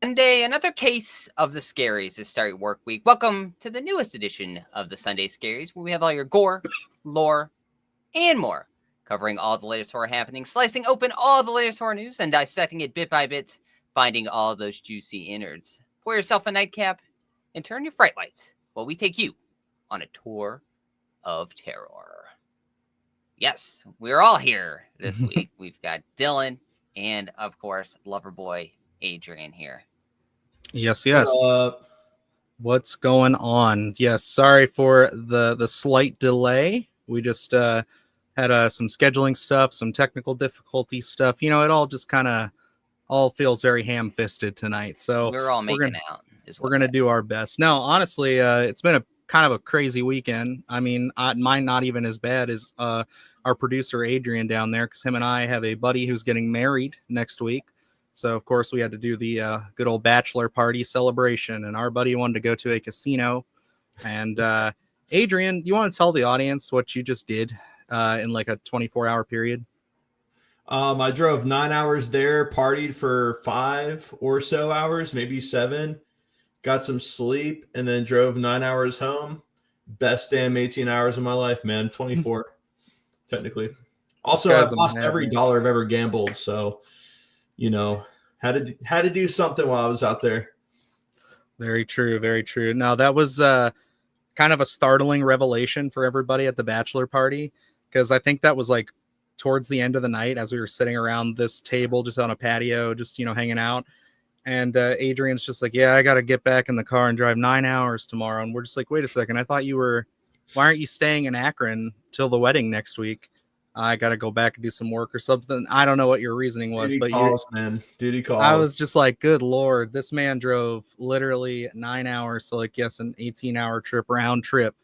Sunday, another case of the Scaries to start work week. Welcome to the newest edition of the Sunday Scaries, where we have all your gore, lore, and more, covering all the latest horror happenings, slicing open all the latest horror news, and dissecting it bit by bit, finding all those juicy innards. Pour yourself a nightcap and turn your fright lights while we take you on a tour of terror. Yes, we're all here this week. We've got Dylan and, of course, Loverboy Adrian here. Yes. What's going on? Yes, sorry for the slight delay. We just had some scheduling stuff, some technical difficulty stuff. You know, it all just kind of all feels very ham-fisted tonight. So we're all making out. We're gonna do our best. No, honestly, it's been a kind of a crazy weekend. I mean, mine not even as bad as our producer Adrian down there, because him and I have a buddy who's getting married next week. So, of course, we had to do the good old bachelor party celebration, and our buddy wanted to go to a casino. And Adrian, you want to tell the audience what you just did in like a 24-hour period? I drove 9 hours there, partied for 5 or so hours, maybe 7, got some sleep, and then drove 9 hours home. Best damn 18 hours of my life, man. 24, technically. Also, I've lost every dollar I've ever gambled, so... You know, had to do something while I was out there. Very true, very true. Now, that was kind of a startling revelation for everybody at the bachelor party, because I think that was like towards the end of the night as we were sitting around this table just on a patio, just, you know, hanging out. And Adrian's just like, yeah, I got to get back in the car and drive 9 hours tomorrow. And we're just like, wait a second. I thought why aren't you staying in Akron till the wedding next week? I got to go back and do some work or something. I don't know what your reasoning was, Duty but calls, man. Duty calls. I was just like, good Lord, this man drove literally 9 hours. So like, yes, an 18-hour trip, round trip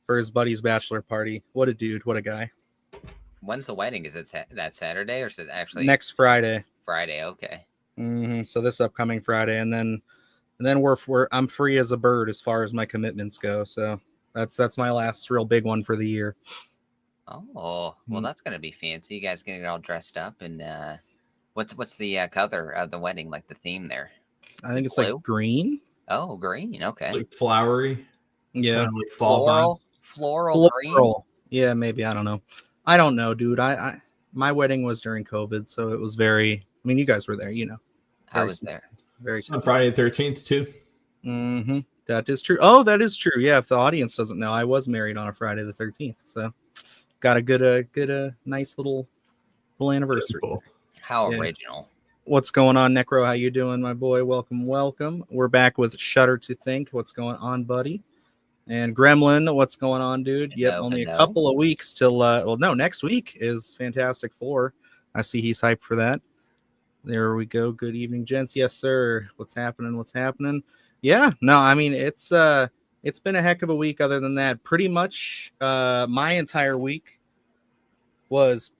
for his buddy's bachelor party. What a dude. What a guy. When's the wedding? Is it that Saturday or is it actually next Friday? Friday. Okay. So this upcoming Friday. And then I'm free as a bird as far as my commitments go. So that's my last real big one for the year. Oh, well, that's gonna be fancy. You guys gonna get all dressed up, and what's the color of the wedding? Like the theme there? I think it's blue? Like green. Oh, green. Okay. Like flowery. Yeah. Kind of like floral green. Yeah, maybe. I don't know. I don't know, dude. I my wedding was during COVID, so it was very. I mean, you guys were there, you know. I was there. Very on Friday the 13th too. Mm-hmm. That is true. Oh, that is true. Yeah. If the audience doesn't know, I was married on a Friday the 13th. So. Got a good, nice little anniversary. Cool. How original. What's going on, Necro? How you doing, my boy? Welcome. We're back with Shudder to Think. What's going on, buddy? And Gremlin, what's going on, dude? Yep, only a couple of weeks till, next week is Fantastic Four. I see he's hyped for that. There we go. Good evening, gents. Yes, sir. What's happening? Yeah, no, I mean, it's been a heck of a week. Other than that, pretty much my entire week was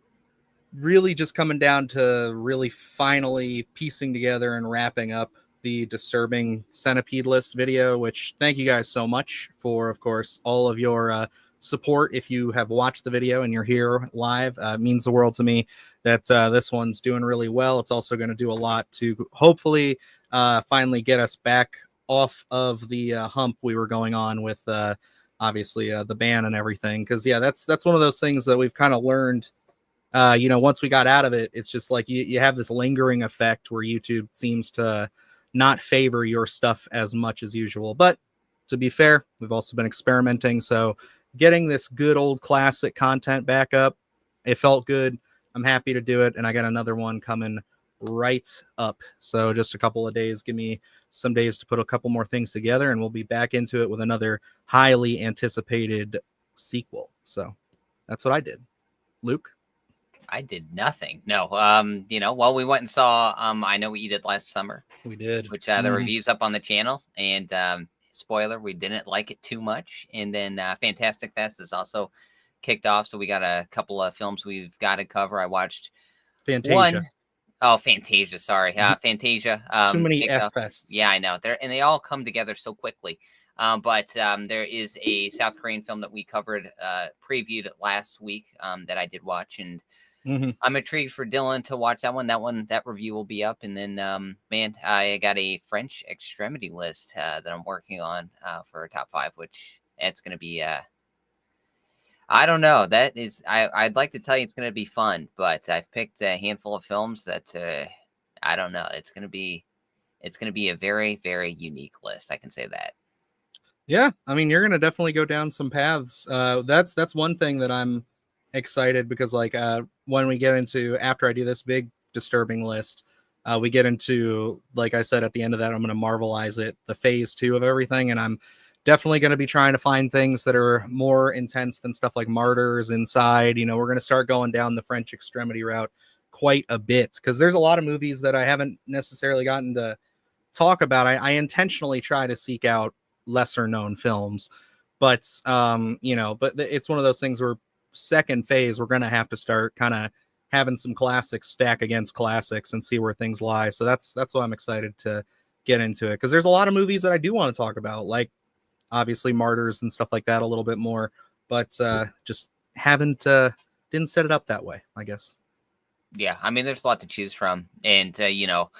really just coming down to really finally piecing together and wrapping up the Disturbing Centipede list video, which thank you guys so much for, of course, all of your support. If you have watched the video and you're here live, it means the world to me that this one's doing really well. It's also going to do a lot to hopefully finally get us back off of the hump we were going on with obviously the ban and everything, because that's one of those things that we've kind of learned once we got out of it. It's just like you have this lingering effect where YouTube seems to not favor your stuff as much as usual. But to be fair, we've also been experimenting, so getting this good old classic content back up, it felt good. I'm happy to do it, and I got another one coming right up. So just a couple of days, give me some days to put a couple more things together, and we'll be back into it with another highly anticipated sequel. So that's what I did. Luke? I did nothing. No. We went and saw I Know What You Did Last Summer. We did. Which the review's up on the channel, and spoiler, we didn't like it too much. And then Fantastic Fest is also kicked off, so we got a couple of films we've got to cover. I watched Fantasia. Fantasia. Sorry, Fantasia. Too many F-fests. Yeah, I know. They all come together so quickly. But there is a South Korean film that we covered, previewed last week, that I did watch, and I'm intrigued for Dylan to watch that one. That review will be up. And then, man, I got a French extremity list that I'm working on for a top 5, which it's going to be, I don't know. That is, I'd like to tell you it's going to be fun, but I've picked a handful of films that I don't know. It's going to be a very, very unique list. I can say that. Yeah, I mean, you're going to definitely go down some paths. That's one thing that I'm excited because, like, when we get into, after I do this big disturbing list, we get into, like I said, at the end of that, I'm going to Marvelize it, the phase 2 of everything, and I'm definitely going to be trying to find things that are more intense than stuff like Martyrs, Inside. You know, we're going to start going down the French extremity route quite a bit because there's a lot of movies that I haven't necessarily gotten to talk about. I intentionally try to seek out lesser known films, but you know, but it's one of those things where second phase we're going to have to start kind of having some classics stack against classics and see where things lie. So that's why I'm excited to get into it, because there's a lot of movies that I do want to talk about, like obviously Martyrs and stuff like that a little bit more, but just didn't set it up that way, I guess. Yeah, I mean, there's a lot to choose from, and you know,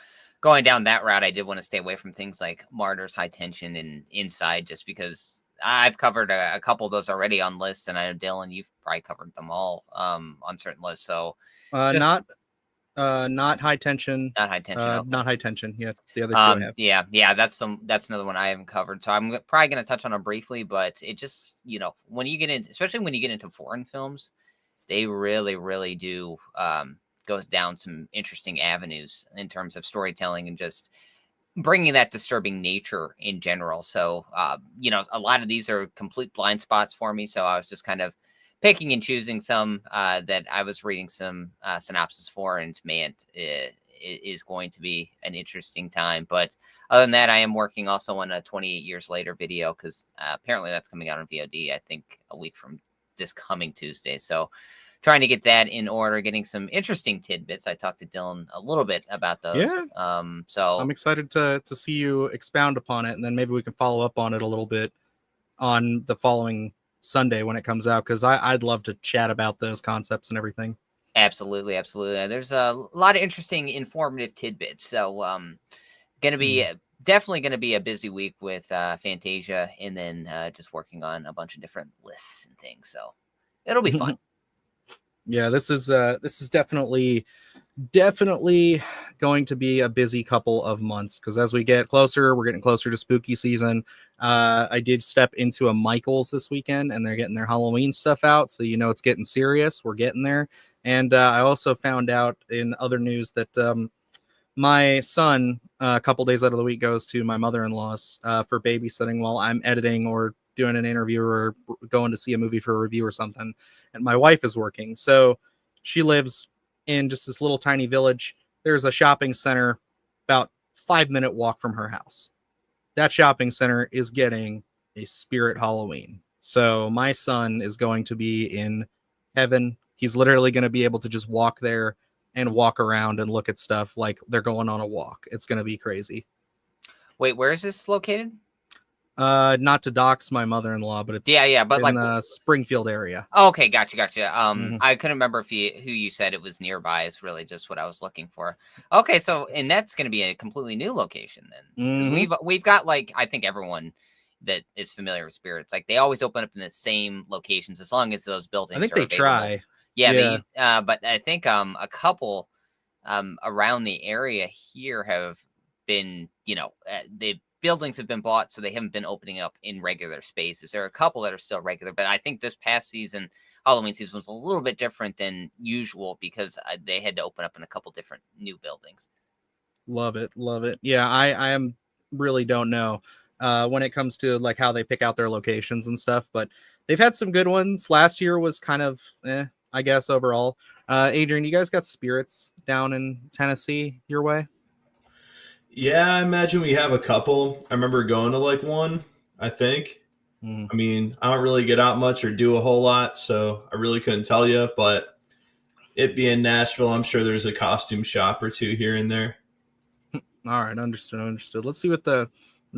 going down that route, I did want to stay away from things like Martyrs, High Tension, and Inside, just because I've covered a couple of those already on lists, and I know Dylan, you've probably covered them all on certain lists. So not High Tension, not High Tension, okay. Not High Tension. Yeah, the other two I have. Yeah, that's another one I haven't covered. So I'm probably going to touch on it briefly, but it just, you know, when you get into, especially when you get into foreign films, they really, really do goes down some interesting avenues in terms of storytelling and just bringing that disturbing nature in general. So, you know, a lot of these are complete blind spots for me. So I was just kind of picking and choosing some that I was reading some synopsis for, and man, it is going to be an interesting time. But other than that, I am working also on a 28 Years Later video, because apparently that's coming out on VOD, I think a week from this coming Tuesday. So trying to get that in order, getting some interesting tidbits. I talked to Dylan a little bit about those. Yeah. So I'm excited to see you expound upon it, and then maybe we can follow up on it a little bit on the following Sunday when it comes out, because I'd love to chat about those concepts and everything. Absolutely. There's a lot of interesting, informative tidbits. So gonna be definitely going to be a busy week with Fantasia, and then just working on a bunch of different lists and things. So it'll be fun. Yeah, this is definitely going to be a busy couple of months, because as we get closer, we're getting closer to spooky season. I did step into a Michael's this weekend, and they're getting their Halloween stuff out, so you know it's getting serious. We're getting there. And I also found out in other news that my son, a couple days out of the week, goes to my mother-in-law's for babysitting while I'm editing or doing an interview or going to see a movie for a review or something. And my wife is working. So she lives in just this little tiny village. There's a shopping center about 5-minute walk from her house. That shopping center is getting a Spirit Halloween. So my son is going to be in heaven. He's literally going to be able to just walk there and walk around and look at stuff like they're going on a walk. It's going to be crazy. Wait, where is this located? Not to dox my mother-in-law, but it's but in like the Springfield area. Okay, gotcha. I couldn't remember who you said it was nearby. Is really just what I was looking for. Okay, so and that's going to be a completely new location then. We've got, like, I think everyone that is familiar with Spirits, like, they always open up in the same locations as long as those buildings. I think are they available. try. Yeah. But I think a couple around the area here have been, you know, the buildings have been bought, so they haven't been opening up in regular spaces. There are a couple that are still regular, but I think this past season, Halloween season, was a little bit different than usual because they had to open up in a couple different new buildings. Love it. Yeah, I really don't know when it comes to like how they pick out their locations and stuff, but they've had some good ones. Last year was kind of I guess overall. Adrian, you guys got Spirits down in Tennessee your way? Yeah, I imagine we have a couple. I remember going to like one, I think. I mean, I don't really get out much or do a whole lot, so I really couldn't tell you. But it being Nashville, I'm sure there's a costume shop or two here and there. All right, understood. Let's see what the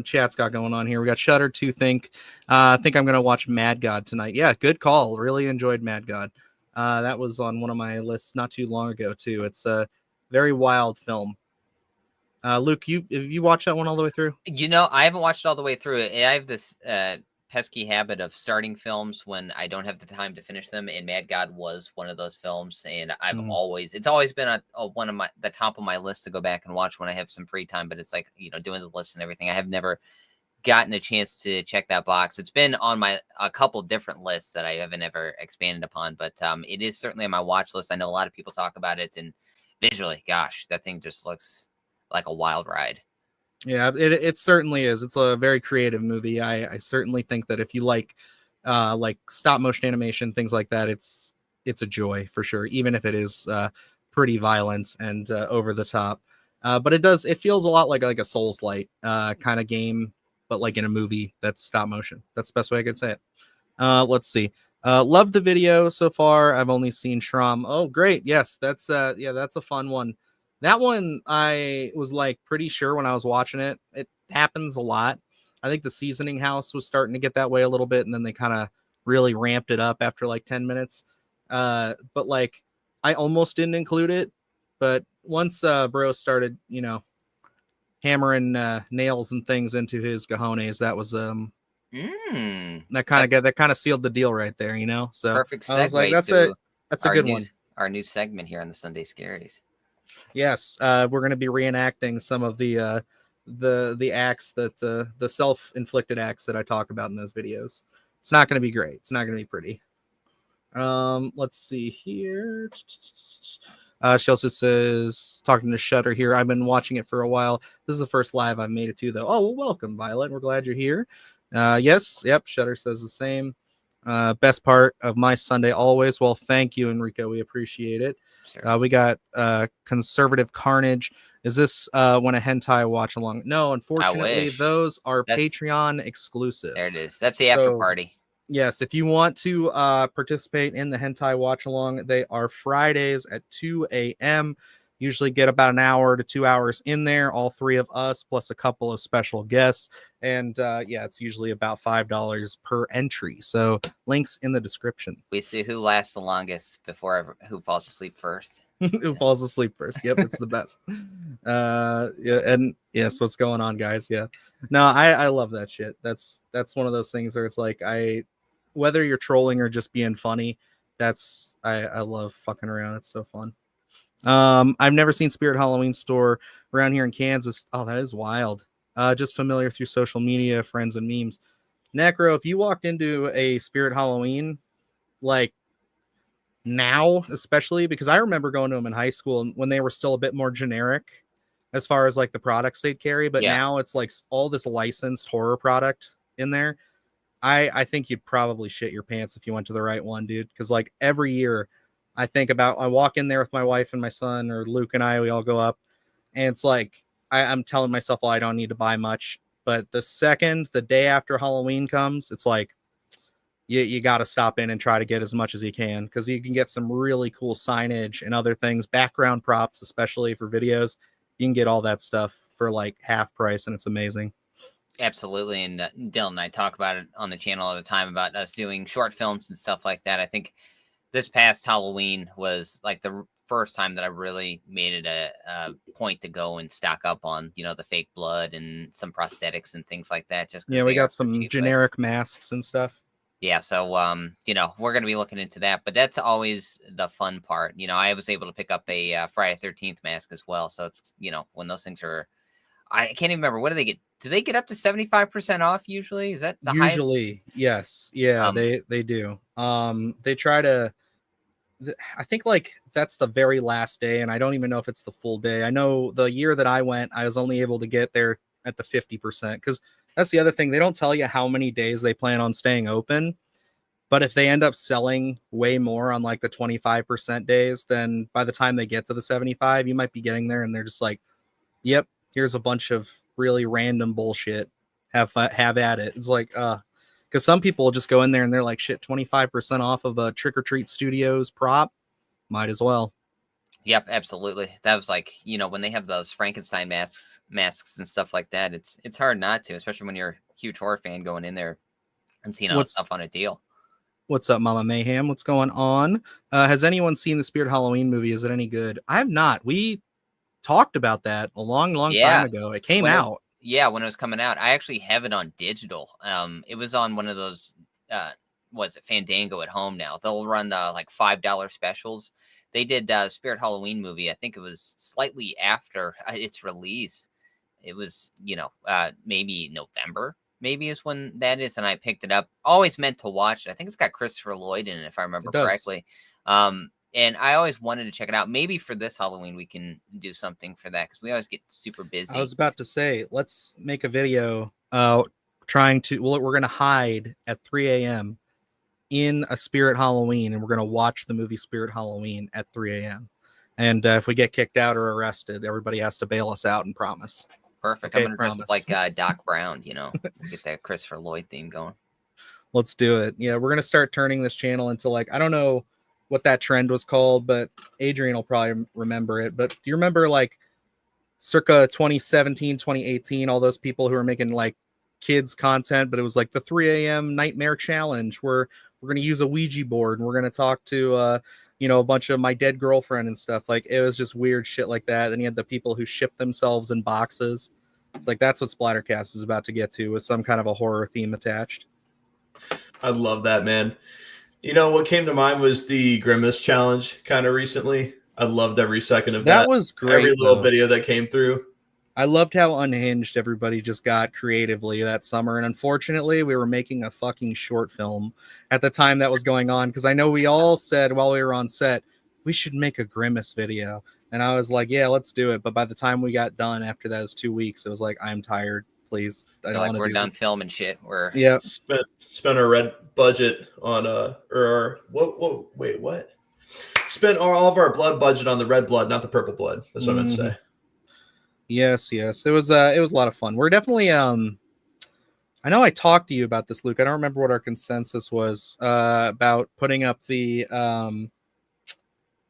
chat's got going on here. We got Shudder to think. I think I'm going to watch Mad God tonight. Yeah, good call. Really enjoyed Mad God. That was on one of my lists not too long ago too. It's a very wild film. Luke, have you watched that one all the way through? I haven't watched it all the way through. I have this pesky habit of starting films when I don't have the time to finish them, and Mad God was one of those films. And it's always been one of the top of my list to go back and watch when I have some free time. But it's like, doing the list and everything, I have never gotten a chance to check that box. It's been on a couple different lists that I haven't ever expanded upon, but it is certainly on my watch list. I know a lot of people talk about it, and visually, gosh, that thing just looks like a wild ride. Yeah, it certainly is. It's a very creative movie. I certainly think that if you like stop motion animation, things like that, it's a joy for sure, even if it is pretty violent and over the top. But it feels a lot like a Souls-like kind of game, but like in a movie that's stop motion. That's the best way I could say it. Let's see. Love the video so far. I've only seen Shram. Oh, great. Yes, that's a fun one. That one, I was like pretty sure when I was watching it. It happens a lot. I think the seasoning house was starting to get that way a little bit, and then they kind of really ramped it up after like 10 minutes. But like, I almost didn't include it, but once bro started, hammering nails and things into his cojones, that was that kind of sealed the deal right there, So perfect segue. I was like, that's a good one. Our new segment here on the Sunday Scaries. Yes, we're going to be reenacting some of the acts that the self-inflicted acts that I talk about in those videos. It's not going to be great. It's not going to be pretty. Let's see here. She also says, talking to Shutter here, I've been watching it for a while. This is the first live I've made it to, though. Oh, well, welcome, Violet. We're glad you're here. Yes, yep, Shutter says the same. Best part of my Sunday always. Well, thank you, Enrico. We appreciate it. Sure. We got Conservative Carnage. Is this when a hentai watch along? No, unfortunately, those are Patreon exclusive. There it is. That's the after party. Yes, if you want to participate in the hentai watch along, they are Fridays at 2 a.m. Usually get about an hour to 2 hours in there, all three of us, plus a couple of special guests. And it's usually about $5 per entry. So links in the description. We see who lasts the longest before who falls asleep first. Who falls asleep first. Yep, it's the best. And yes, what's going on, guys? Yeah. No, I love that shit. That's one of those things where it's like whether you're trolling or just being funny, I love fucking around. It's so fun. I've never seen Spirit Halloween store around here in Kansas. Oh, that is wild. Just familiar through social media, friends, and memes. Necro, if you walked into a Spirit Halloween, like now, especially because I remember going to them in high school when they were still a bit more generic as far as like the products they'd carry, but now it's like all this licensed horror product in there. I think you'd probably shit your pants if you went to the right one, dude. Because like every year I walk in there with my wife and my son, or Luke and I, we all go up, and it's like I'm telling myself, well, I don't need to buy much. But the day after Halloween comes, it's like you got to stop in and try to get as much as you can, because you can get some really cool signage and other things, background props, especially for videos. You can get all that stuff for like half price, and it's amazing. Absolutely. And Dylan and I talk about it on the channel all the time about us doing short films and stuff like that. I think this past Halloween was like the first time that I really made it a point to go and stock up on, the fake blood and some prosthetics and things like that. We got some generic masks and stuff. Yeah. So, we're going to be looking into that, but that's always the fun part. I was able to pick up a Friday 13th mask as well. So it's, when those things are, I can't even remember. What do they get? Do they get up to 75% off usually? Is that the highest? Usually, yes. Yeah, they do. They try to, I think like that's the very last day, and I don't even know if it's the full day. I know the year that I went, I was only able to get there at the 50%, because that's the other thing. They don't tell you how many days they plan on staying open, but if they end up selling way more on like the 25% days, then by the time they get to the 75, you might be getting there and they're just like, yep, here's a bunch of really random bullshit. Have at it. It's like, because some people will just go in there and they're like, shit, 25% off of a Trick or Treat Studios prop. Might as well. Yep, absolutely. That was like, when they have those Frankenstein masks and stuff like that, it's hard not to, especially when you're a huge horror fan going in there and seeing all that stuff on a deal. What's up, Mama Mayhem? What's going on? Has anyone seen the Spirit Halloween movie? Is it any good? I have not. We talked about that a long time ago. It came out. When it was coming out. I actually have it on digital. It was on one of those was it Fandango at home now. They'll run the like $5 specials. They did Spirit Halloween movie. I think it was slightly after its release. It was, maybe November, maybe is when that is. And I picked it up. Always meant to watch it. I think it's got Christopher Lloyd in it, if I remember correctly. And I always wanted to check it out. Maybe for this Halloween, we can do something for that because we always get super busy. I was about to say, let's make a video we're going to hide at 3 a.m. in a Spirit Halloween, and we're going to watch the movie Spirit Halloween at 3 a.m. And if we get kicked out or arrested, everybody has to bail us out and promise. Perfect. Okay, I'm going to dress up like Doc Brown, We'll get that Christopher Lloyd theme going. Let's do it. Yeah, we're going to start turning this channel into like, I don't know what that trend was called, but Adrian will probably remember it. But do you remember like circa 2017, 2018, all those people who were making like kids content, but it was like the 3 a.m. nightmare challenge where we're going to use a Ouija board and we're going to talk to, a bunch of my dead girlfriend and stuff. Like it was just weird shit like that. Then you had the people who ship themselves in boxes. It's like, that's what Splattercast is about to get to, with some kind of a horror theme attached. I love that, man. What came to mind was the Grimace challenge kind of recently. I loved every second of that. That was great. Every little video that came through. I loved how unhinged everybody just got creatively that summer. And unfortunately, we were making a fucking short film at the time that was going on. Because I know we all said while we were on set, we should make a Grimace video. And I was like, yeah, let's do it. But by the time we got done after those 2 weeks, it was like, I'm tired. Please. I don't want to. We're done filming shit. We're spent our red budget on what? Spent all of our blood budget on the red blood, not the purple blood. That's what I meant to say. Yes. It was a lot of fun. We're definitely I know I talked to you about this, Luke. I don't remember what our consensus was about putting up the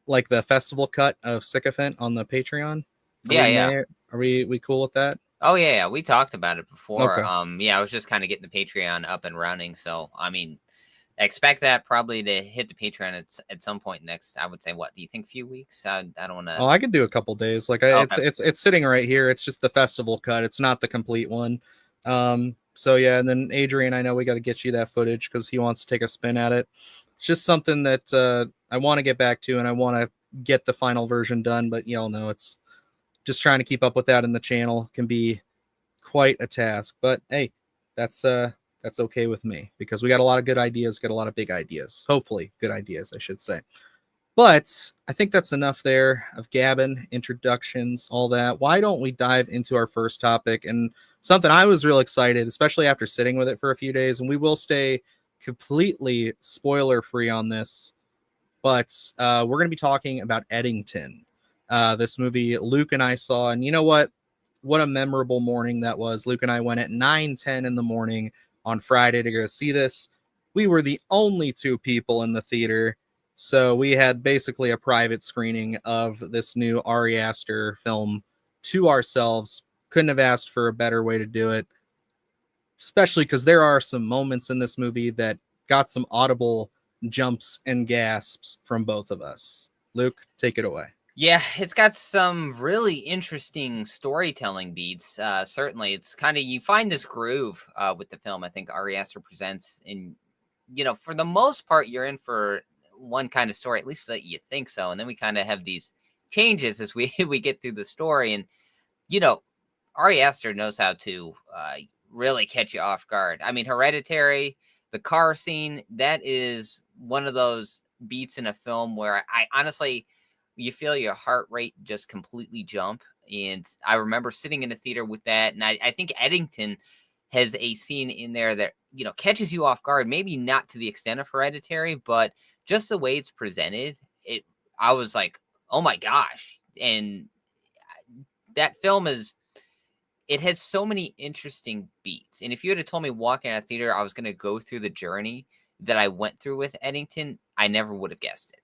like the festival cut of Sycophant on the Patreon. Are we cool with that? Oh yeah, we talked about it before. Okay. I was just kind of getting the Patreon up and running. So I mean, expect that probably to hit the Patreon at some point next. I would say, what do you think? A few weeks? I don't want to. Oh, I could do a couple days. Like it's sitting right here. It's just the festival cut. It's not the complete one. So yeah, and then Adrian, I know we got to get you that footage because he wants to take a spin at it. It's just something that I want to get back to, and I want to get the final version done. But y'all know it's just trying to keep up with that in the channel can be quite a task. But hey, that's okay with me because we got a lot of good ideas, got a lot of big ideas. Hopefully good ideas, I should say. But I think that's enough there of gabbing, introductions, all that. Why don't we dive into our first topic, and something I was real excited, especially after sitting with it for a few days, and we will stay completely spoiler free on this, but we're going to be talking about Eddington. This movie Luke and I saw, and you know what a memorable morning that was. Luke and I went at 9:10 in the morning on Friday to go see this. We were the only two people in the theater, so we had basically a private screening of this new Ari Aster film to ourselves. Couldn't have asked for a better way to do it, especially because there are some moments in this movie that got some audible jumps and gasps from both of us. Luke, take it away. Yeah, it's got some really interesting storytelling beats. Certainly, it's kind of, you find this groove with the film. I think Ari Aster presents, and for the most part, you're in for one kind of story, at least that you think so. And then we kind of have these changes as we get through the story. And Ari Aster knows how to really catch you off guard. I mean, Hereditary, the car scene, that is one of those beats in a film where I honestly, you feel your heart rate just completely jump. And I remember sitting in the theater with that. And I think Eddington has a scene in there that, catches you off guard, maybe not to the extent of Hereditary, but just the way it's presented, I was like, oh my gosh. And that film it has so many interesting beats. And if you had told me walking out of theater, I was going to go through the journey that I went through with Eddington, I never would have guessed it.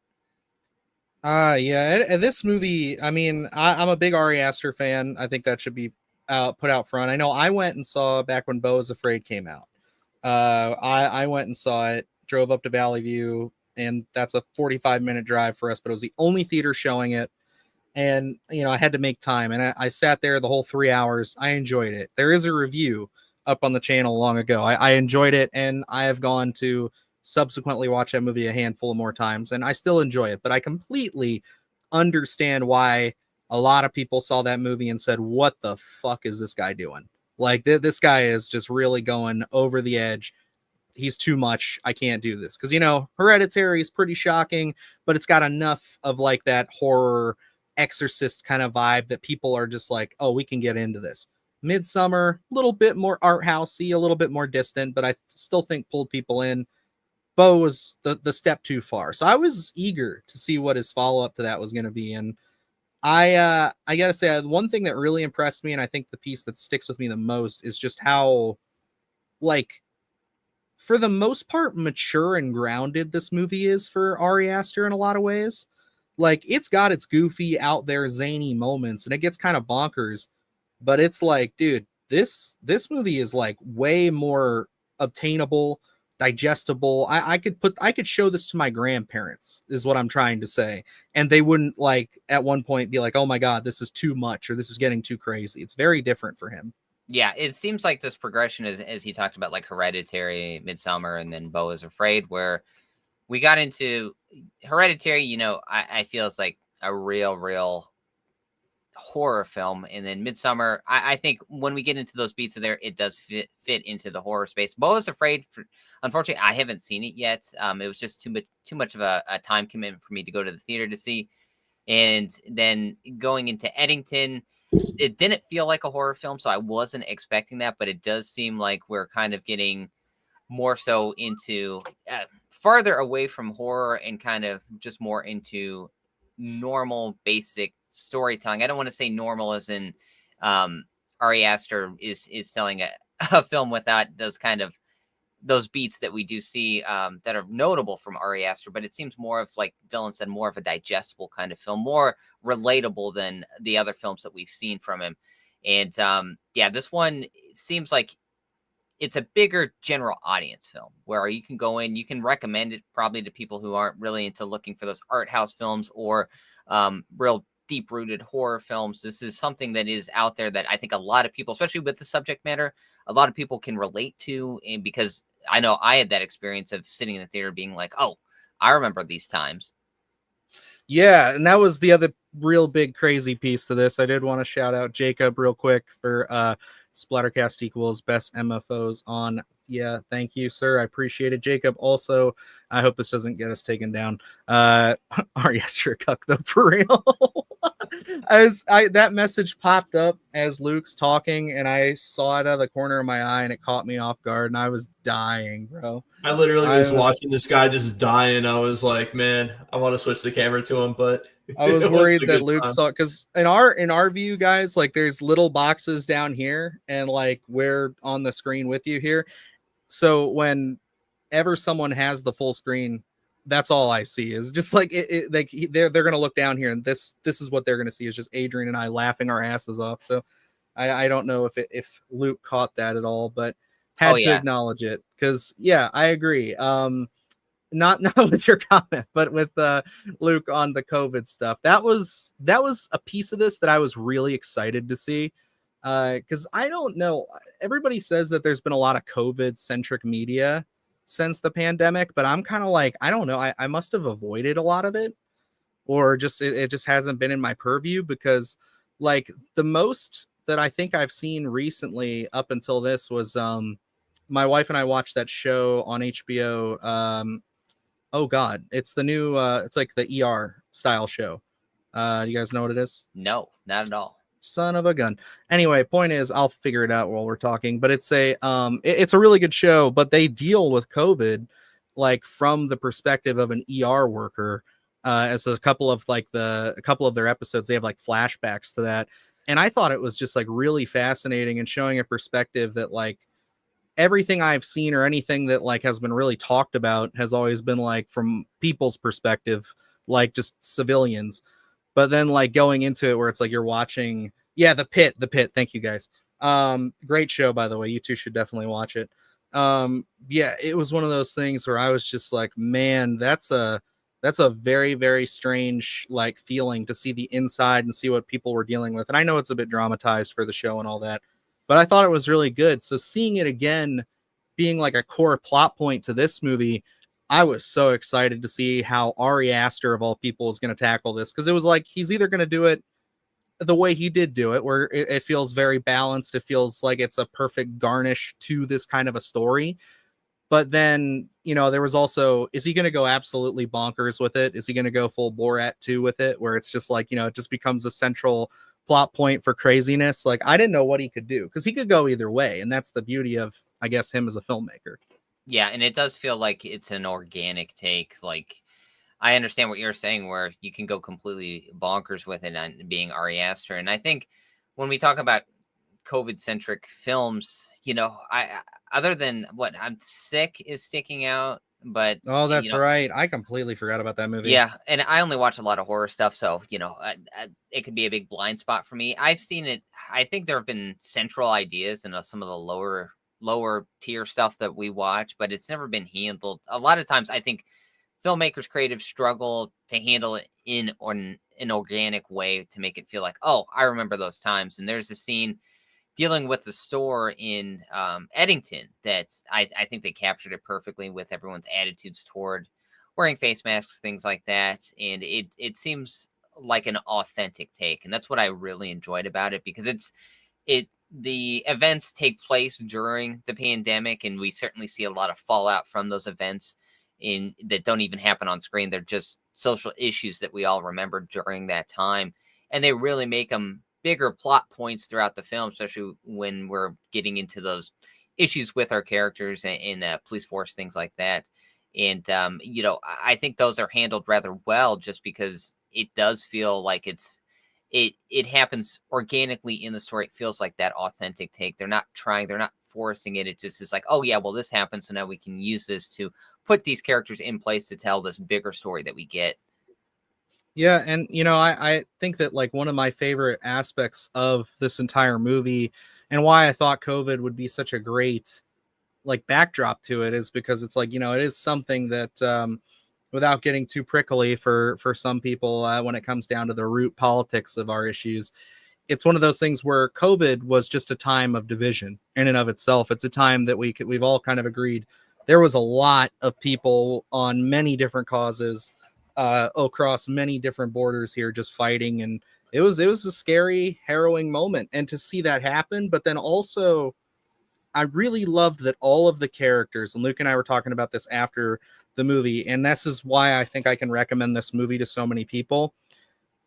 Yeah, this movie, I mean, I'm a big Ari Aster fan. I think that should be put out front. I know I went and saw back when Beau is Afraid came out. I went and saw it drove up to Valley View, and that's a 45-minute drive for us, but it was the only theater showing it. And, you know, I had to make time, and I sat there the whole 3 hours. I enjoyed it. There is a review up on the channel long ago. I enjoyed it, and I have gone to subsequently watch that movie a handful of more times, and I still enjoy it. But I completely understand why a lot of people saw that movie and said, what the fuck is this guy doing? Like, this guy is just really going over the edge. He's too much. I can't do this. Because, you know, Hereditary is pretty shocking, but it's got enough of like that horror Exorcist kind of vibe that people are just like, oh, we can get into this. Midsummer, a little bit more art housey, a little bit more distant, but I still think pulled people in. Bo was the step too far. So I was eager to see what his follow-up to that was going to be. And I gotta say, one thing that really impressed me, and I think the piece that sticks with me the most, is just how, like, for the most part, mature and grounded this movie is for Ari Aster in a lot of ways. Like, it's got its goofy, out there, zany moments, and it gets kind of bonkers. But it's like, dude, this movie is like way more obtainable, digestible. I could show this to my grandparents, is what I'm trying to say, and they wouldn't, like, at one point be like, oh my god, this is too much, or this is getting too crazy. It's very different for him. Yeah, it seems like this progression is, as he talked about, like Hereditary, Midsummer, and then Beau is Afraid, where we got into Hereditary. You know, I feel it's like a real horror film, and then Midsummer, I think when we get into those beats of there, it does fit into the horror space. Beau is Afraid, unfortunately, I haven't seen it yet. It was just too much of a time commitment for me to go to the theater to see. And then going into Eddington, it didn't feel like a horror film, so I wasn't expecting that, but it does seem like we're kind of getting more so into farther away from horror and kind of just more into normal, basic storytelling. I don't want to say normal as in Ari Aster is telling a film without those beats that we do see that are notable from Ari Aster, but it seems more of, like Dylan said, more of a digestible kind of film, more relatable than the other films that we've seen from him. And yeah, this one seems like it's a bigger general audience film where you can go in, you can recommend it probably to people who aren't really into looking for those art house films or real deep-rooted horror films. This is something that is out there that I think a lot of people, especially with the subject matter, a lot of people can relate to. And because I know I had that experience of sitting in the theater being like, oh, I remember these times. Yeah, and that was the other real big crazy piece to this. I did want to shout out Jacob real quick for Splattercast equals best MFOs on. Yeah, thank you, sir. I appreciate it. Jacob, also, I hope this doesn't get us taken down. Are yes, you're a cuck though, for real. That message popped up as Luke's talking, and I saw it out of the corner of my eye, and it caught me off guard, and I was dying, bro. I literally was watching this guy just dying. I was like, man, I want to switch the camera to him, but I was worried that Luke saw, because in our view, guys, like, there's little boxes down here, and like we're on the screen with you here. So whenever someone has the full screen, that's all I see is just like they're gonna look down here, and this is what they're gonna see is just Adrian and I laughing our asses off. So I don't know if Luke caught that at all, but had to acknowledge it, because yeah, I agree. Not with your comment, but with Luke on the COVID stuff. That was a piece of this that I was really excited to see. Because I don't know, everybody says that there's been a lot of COVID-centric media since the pandemic, but I'm kind of like, I don't know, I must have avoided a lot of it, or just it just hasn't been in my purview, because like the most that I think I've seen recently up until this was my wife and I watched that show on HBO. Oh god, it's the new it's like the ER style show. You guys know what it is? No, not at all. Son of a gun. Anyway, point is, I'll figure it out while we're talking, but it's a really good show, but they deal with COVID like from the perspective of an ER worker. As a couple of their episodes, they have like flashbacks to that. And I thought it was just like really fascinating and showing a perspective that like everything I've seen or anything that like has been really talked about has always been like from people's perspective, like just civilians. But then like going into it where it's like you're watching, the pit. Thank you guys. Great show, by the way. You two should definitely watch it. Yeah, it was one of those things where I was just like, man, that's a very, very strange like feeling to see the inside and see what people were dealing with. And I know it's a bit dramatized for the show and all that, but I thought it was really good. So seeing it again being like a core plot point to this movie, I was so excited to see how Ari Aster of all people is going to tackle this, because it was like he's either going to do it the way he did do it, where it feels very balanced. It feels like it's a perfect garnish to this kind of a story. But then, you know, there was also, is he going to go absolutely bonkers with it? Is he going to go full Borat 2 with it, where it's just like, you know, it just becomes a central plot point for craziness? Like, I didn't know what he could do, because he could go either way. And that's the beauty of, I guess, him as a filmmaker. Yeah, and it does feel like it's an organic take. Like, I understand what you're saying, where you can go completely bonkers with it and being Ari Aster. And I think when we talk about COVID-centric films, you know, I other than what I'm Sick is sticking out, but oh, that's you know, right. I completely forgot about that movie. Yeah, and I only watch a lot of horror stuff, so you know, it could be a big blind spot for me. I've seen it. I think there have been central ideas in some of the lower tier stuff that we watch, but it's never been handled. A lot of times, I think filmmakers, creatives struggle to handle it in an organic way to make it feel like, oh, I remember those times. And there's a scene dealing with the store in Eddington that's I think they captured it perfectly with everyone's attitudes toward wearing face masks, things like that. And it seems like an authentic take, and that's what I really enjoyed about it, because the events take place during the pandemic, and we certainly see a lot of fallout from those events that don't even happen on screen. They're just social issues that we all remember during that time, and they really make them bigger plot points throughout the film, especially when we're getting into those issues with our characters in police force, things like that. And you know, I think those are handled rather well, just because it does feel like it happens organically in the story. It feels like that authentic take. They're not forcing it. It just is like, oh yeah, well, this happened, so now we can use this to put these characters in place to tell this bigger story that we get. Yeah, and you know, I think that like one of my favorite aspects of this entire movie, and why I thought COVID would be such a great like backdrop to it, is because it's like, you know, it is something that without getting too prickly for some people, when it comes down to the root politics of our issues, it's one of those things where COVID was just a time of division in and of itself. It's a time that we've all kind of agreed there was a lot of people on many different causes across many different borders here just fighting, and it was a scary, harrowing moment. And to see that happen, but then also I really loved that all of the characters, and Luke and I were talking about this after the movie, and this is why I think I can recommend this movie to so many people.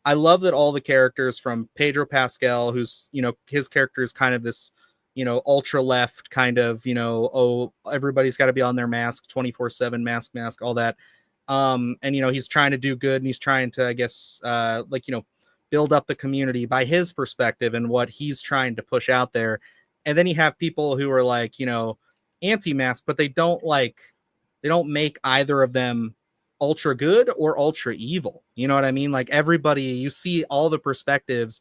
I love that all the characters, from Pedro Pascal, who's, you know, his character is kind of this, you know, ultra left kind of, you know, oh, everybody's got to be on their mask 24/7, mask, all that. And, you know, he's trying to do good, and he's trying to, I guess, like, you know, build up the community by his perspective and what he's trying to push out there. And then you have people who are like, you know, anti-mask, but they don't make either of them ultra good or ultra evil. You know what I mean? Like, everybody, you see all the perspectives,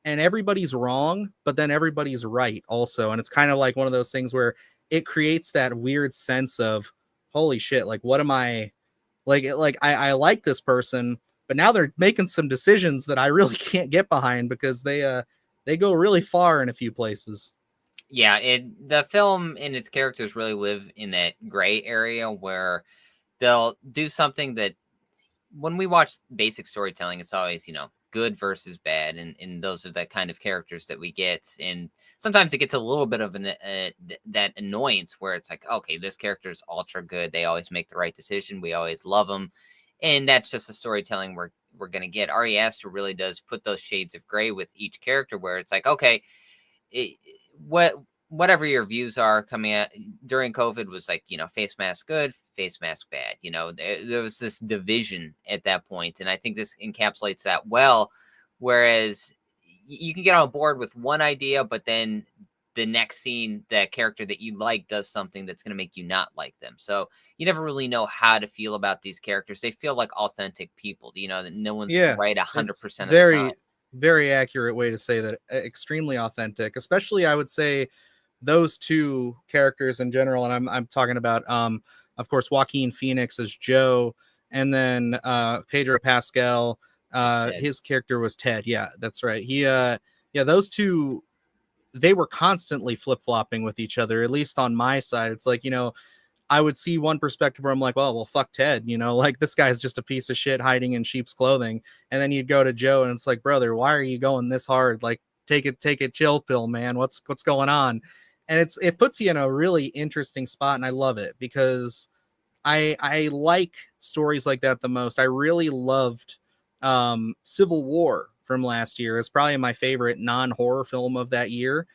and everybody's wrong, but then everybody's right also. And it's kind of like one of those things where it creates that weird sense of, holy shit, like, what am I like I like this person, but now they're making some decisions that I really can't get behind, because they go really far in a few places. Yeah, the film and its characters really live in that gray area where they'll do something that, when we watch basic storytelling, it's always, you know, good versus bad, and those are the kind of characters that we get. And sometimes it gets a little bit of that annoyance where it's like, okay, this character is ultra good, they always make the right decision, we always love them, and that's just the storytelling we're gonna get. Ari Aster really does put those shades of gray with each character, where it's like, okay, whatever your views are coming at during COVID was like, you know, face mask good, face mask bad. You know, there was this division at that point, and I think this encapsulates that well. Whereas you can get on board with one idea, but then the next scene, the character that you like does something that's going to make you not like them. So you never really know how to feel about these characters. They feel like authentic people, you know, that no one's right 100% of the time. Very accurate way to say that. Extremely authentic, especially I would say those two characters in general, and I'm talking about of course Joaquin Phoenix as Joe, and then Pedro Pascal, his character was Ted. Yeah, that's right. Those two, they were constantly flip-flopping with each other, at least on my side. It's like, I would see one perspective where I'm like, well, fuck Ted, like this guy's just a piece of shit hiding in sheep's clothing. And then you'd go to Joe and it's like, brother, why are you going this hard? Like, take it, chill pill, man. What's going on? And it puts you in a really interesting spot. And I love it because I like stories like that the most. I really loved Civil War from last year. It's probably my favorite non-horror film of that year,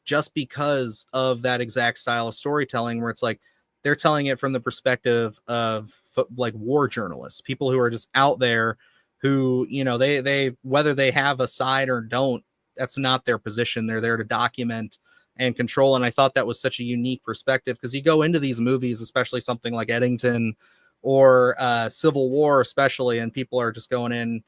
just because of that exact style of storytelling where it's like, they're telling it from the perspective of like war journalists, people who are just out there who, they whether they have a side or don't, that's not their position. They're there to document and control. And I thought that was such a unique perspective because you go into these movies, especially something like Eddington or Civil War, especially, and people are just going in.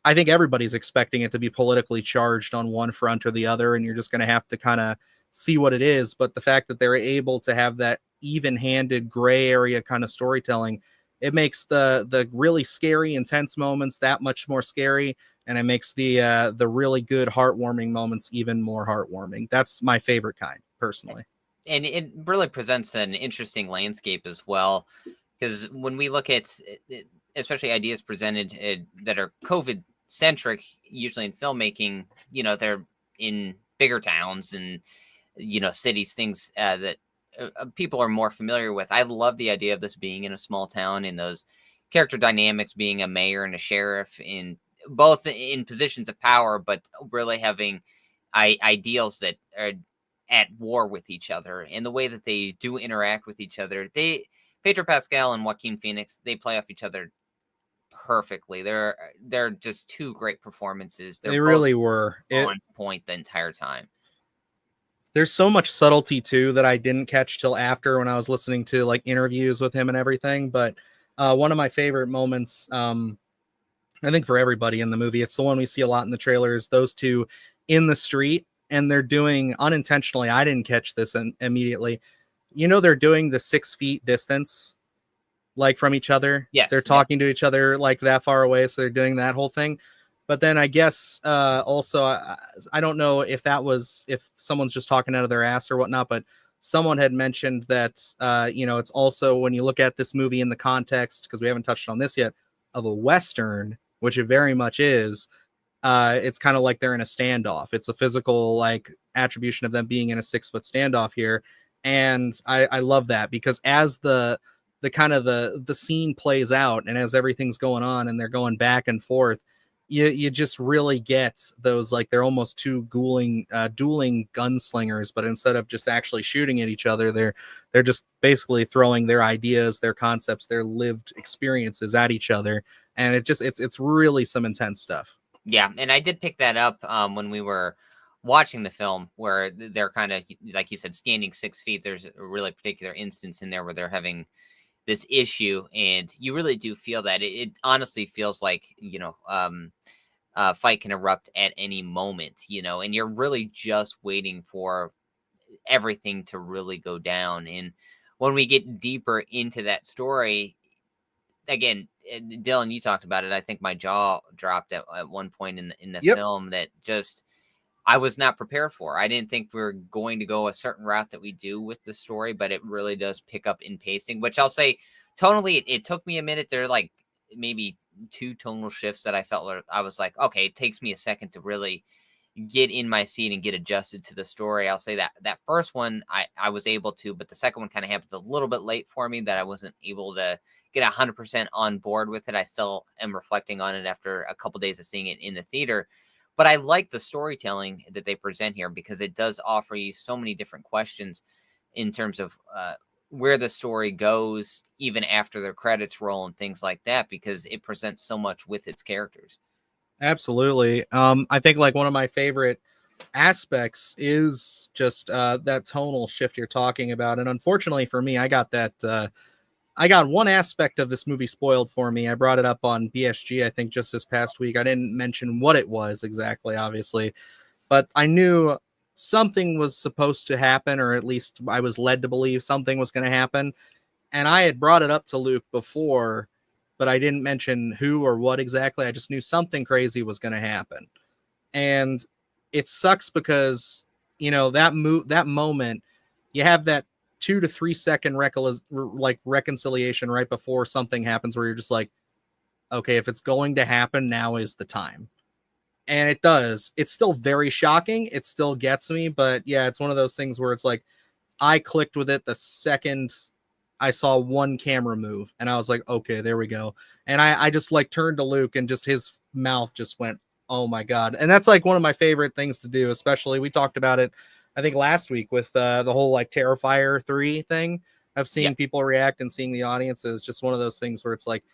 I think everybody's expecting it to be politically charged on one front or the other, and you're just going to have to kind of see what it is. But the fact that they're able to have that even-handed gray area kind of storytelling, it makes the really scary, intense moments that much more scary, and it makes the really good, heartwarming moments even more heartwarming. That's my favorite kind, personally. And it really presents an interesting landscape as well, because when we look at, especially ideas presented that are COVID-centric, usually in filmmaking, they're in bigger towns and, cities, things that people are more familiar with. I love the idea of this being in a small town and those character dynamics being a mayor and a sheriff, in both in positions of power, but really having ideals that are at war with each other, and the way that they do interact with each other. Pedro Pascal and Joaquin Phoenix, they play off each other perfectly. They're just two great performances. They really were on point the entire time. There's so much subtlety too that I didn't catch till after, when I was listening to like interviews with him and everything. But one of my favorite moments, I think for everybody in the movie, it's the one we see a lot in the trailers, those two in the street, and they're doing unintentionally, I didn't catch this immediately, they're doing the 6 feet distance, like from each other. Yes, they're talking to each other like that far away, so they're doing that whole thing. But then I guess also, I don't know if someone's just talking out of their ass or whatnot, but someone had mentioned that, it's also, when you look at this movie in the context, because we haven't touched on this yet, of a Western, which it very much is, it's kind of like they're in a standoff. It's a physical like attribution of them being in a 6-foot standoff here. And I love that, because as the kind of the scene plays out, and as everything's going on and they're going back and forth, you just really get those, like, they're almost two dueling gunslingers, but instead of just actually shooting at each other, they're just basically throwing their ideas, their concepts, their lived experiences at each other. And it's really some intense stuff. Yeah, and I did pick that up when we were watching the film, where they're kind of, like you said, standing 6 feet. There's a really particular instance in there where they're having this issue, and you really do feel that. It honestly feels like, fight can erupt at any moment, and you're really just waiting for everything to really go down. And when we get deeper into that story, again, Dylan, you talked about it. I think my jaw dropped at one point in the film that just, I was not prepared for. I didn't think we were going to go a certain route that we do with the story, but it really does pick up in pacing, which I'll say tonally, it took me a minute. There are like maybe 2 tonal shifts that I felt I was like, okay, it takes me a second to really get in my seat and get adjusted to the story. I'll say that first one, I was able to, but the second one kind of happens a little bit late for me, that I wasn't able to get 100% on board with it. I still am reflecting on it after a couple days of seeing it in the theater. But I like the storytelling that they present here, because it does offer you so many different questions in terms of where the story goes, even after the credits roll and things like that, because it presents so much with its characters. Absolutely. I think like one of my favorite aspects is just that tonal shift you're talking about. And unfortunately for me, I got one aspect of this movie spoiled for me. I brought it up on BSG, I think, just this past week. I didn't mention what it was exactly, obviously, but I knew something was supposed to happen, or at least I was led to believe something was going to happen. And I had brought it up to Luke before, but I didn't mention who or what exactly. I just knew something crazy was going to happen. And it sucks because, you know, that moment, you have that 2 to 3 second reconciliation right before something happens where you're just like, okay, if it's going to happen, now is the time. And it does. It's still very shocking. It still gets me. But yeah, it's one of those things where it's like, I clicked with it the second I saw one camera move, and I was like, okay, there we go. And I just like turned to Luke, and just his mouth just went, oh my God. And that's like one of my favorite things to do, especially we talked about it, I think last week with the whole like Terrifier 3 thing of seeing people react and seeing the audience is just one of those things where it's like,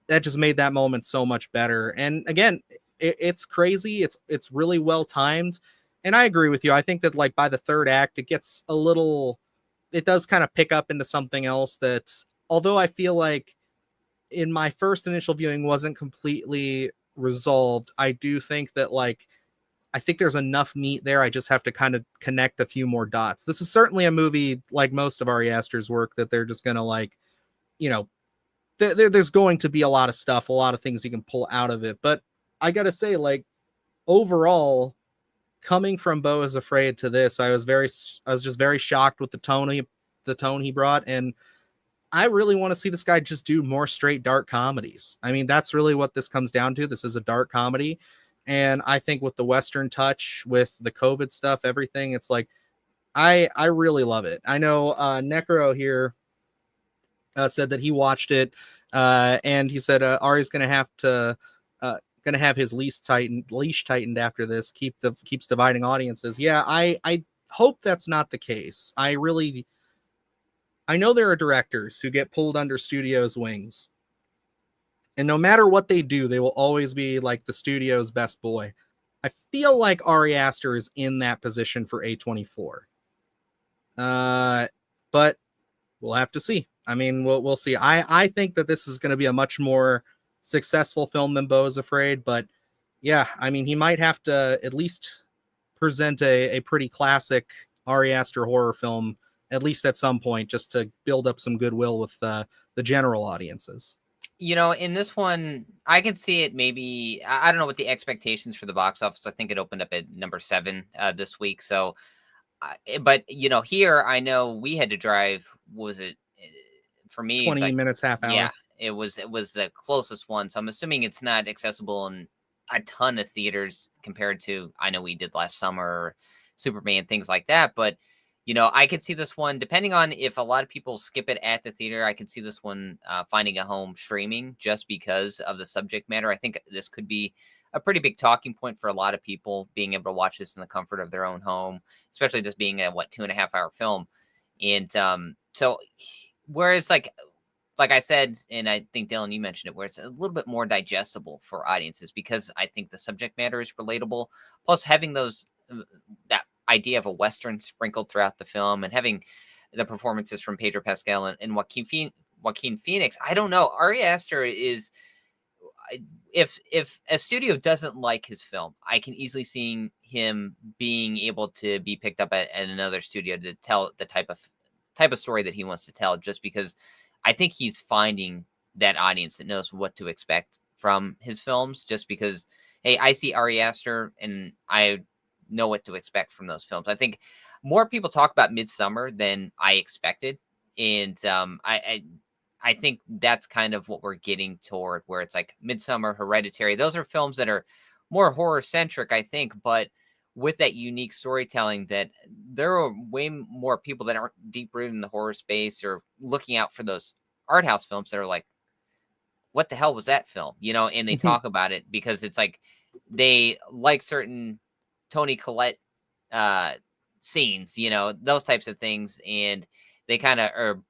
that just made that moment so much better. And again, it's crazy. It's really well timed. And I agree with you. I think that like by the third act, it gets a little, it does kind of pick up into something else that, although I feel like in my first initial viewing wasn't completely resolved, I do think that like, I think there's enough meat there. I just have to kind of connect a few more dots. This is certainly a movie like most of Ari Aster's work that they're just going to like, you know, there's going to be a lot of stuff, a lot of things you can pull out of it. But I got to say, like, overall, coming from Beau is Afraid to this, I was just very shocked with the tone he brought. And I really want to see this guy just do more straight dark comedies. I mean, that's really what this comes down to. This is a dark comedy. And I think with the Western touch, with the COVID stuff, everything, it's like, I really love it. I know Necro here said that he watched it, and he said Ari's going to have his leash tightened after this. Keeps dividing audiences. Yeah, I hope that's not the case. I know there are directors who get pulled under studios' wings, and no matter what they do, they will always be like the studio's best boy. I feel like Ari Aster is in that position for A24. But we'll have to see. I mean, we'll see. I think that this is going to be a much more successful film than Beau is Afraid, but yeah, I mean, he might have to at least present a pretty classic Ari Aster horror film, at least at some point, just to build up some goodwill with the general audiences. You know, in this one, I can see it maybe, I don't know what the expectations for the box office. I think it opened up at number 7 this week. So, but, you know, here, I know we had to drive, was it, for me, 20 like, minutes, half hour. Yeah, it was the closest one. So I'm assuming it's not accessible in a ton of theaters compared to, I know we did last summer, Superman, things like that. But, you know, I could see this one, depending on if a lot of people skip it at the theater, I could see this one finding a home streaming just because of the subject matter. I think this could be a pretty big talking point for a lot of people, being able to watch this in the comfort of their own home, especially this being a 2.5 hour film. And so whereas like I said, and I think Dylan, you mentioned it, where it's a little bit more digestible for audiences because I think the subject matter is relatable. Plus having that idea of a Western sprinkled throughout the film and having the performances from Pedro Pascal and Joaquin Phoenix. I don't know. Ari Aster is, if a studio doesn't like his film, I can easily see him being able to be picked up at another studio to tell the type of story that he wants to tell, just because I think he's finding that audience that knows what to expect from his films, just because, hey, I see Ari Aster and I know what to expect from those films. I think more people talk about Midsummer than I expected. And I think that's kind of what we're getting toward, where it's like Midsummer, Hereditary. Those are films that are more horror centric, I think, but with that unique storytelling that there are way more people that aren't deep rooted in the horror space or looking out for those art house films that are like, what the hell was that film? You know, and they talk about it because it's like they like certain Toni Collette scenes, you know, those types of things, and they kind of are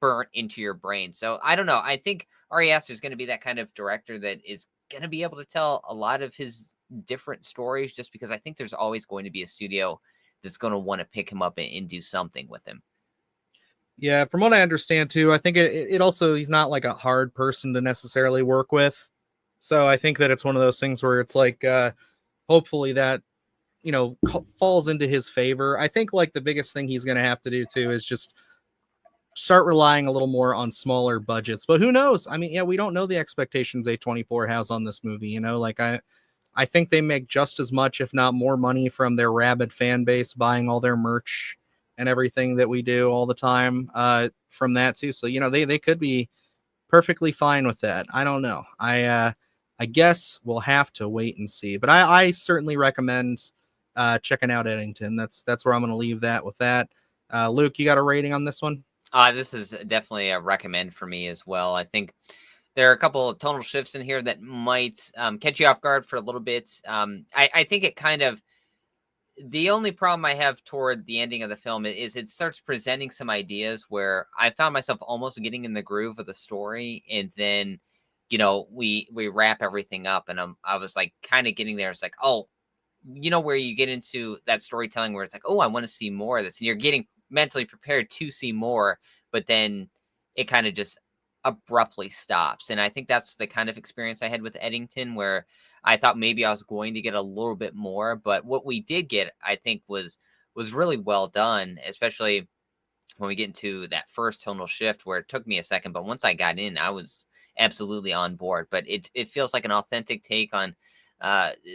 burnt into your brain. So I don't know. I think Ari Aster is going to be that kind of director that is going to be able to tell a lot of his different stories, just because I think there's always going to be a studio that's going to want to pick him up and do something with him. Yeah, from what I understand too, I think it also, he's not like a hard person to necessarily work with. So I think that it's one of those things where it's like, hopefully that falls into his favor. I think like the biggest thing he's going to have to do too is just start relying a little more on smaller budgets. But who knows? I mean, yeah, we don't know the expectations A24 has on this movie. Like I think they make just as much, if not more money from their rabid fan base buying all their merch and everything that we do all the time from that too. So, they could be perfectly fine with that. I don't know. I guess we'll have to wait and see. But I certainly recommend checking out Eddington. That's where I'm going to leave that with that. Luke, you got a rating on this one? This is definitely a recommend for me as well. I think there are a couple of tonal shifts in here that might catch you off guard for a little bit. I think it kind of, the only problem I have toward the ending of the film is it starts presenting some ideas where I found myself almost getting in the groove of the story, and then we wrap everything up, and I was like kind of getting there. It's like, oh, where you get into that storytelling where it's like, oh, I want to see more of this, and you're getting mentally prepared to see more, but then it kind of just abruptly stops. And I think that's the kind of experience I had with Eddington, where I thought maybe I was going to get a little bit more, but what we did get, I think, was really well done, especially when we get into that first tonal shift where it took me a second, but once I got in, I was absolutely on board. But it feels like an authentic take on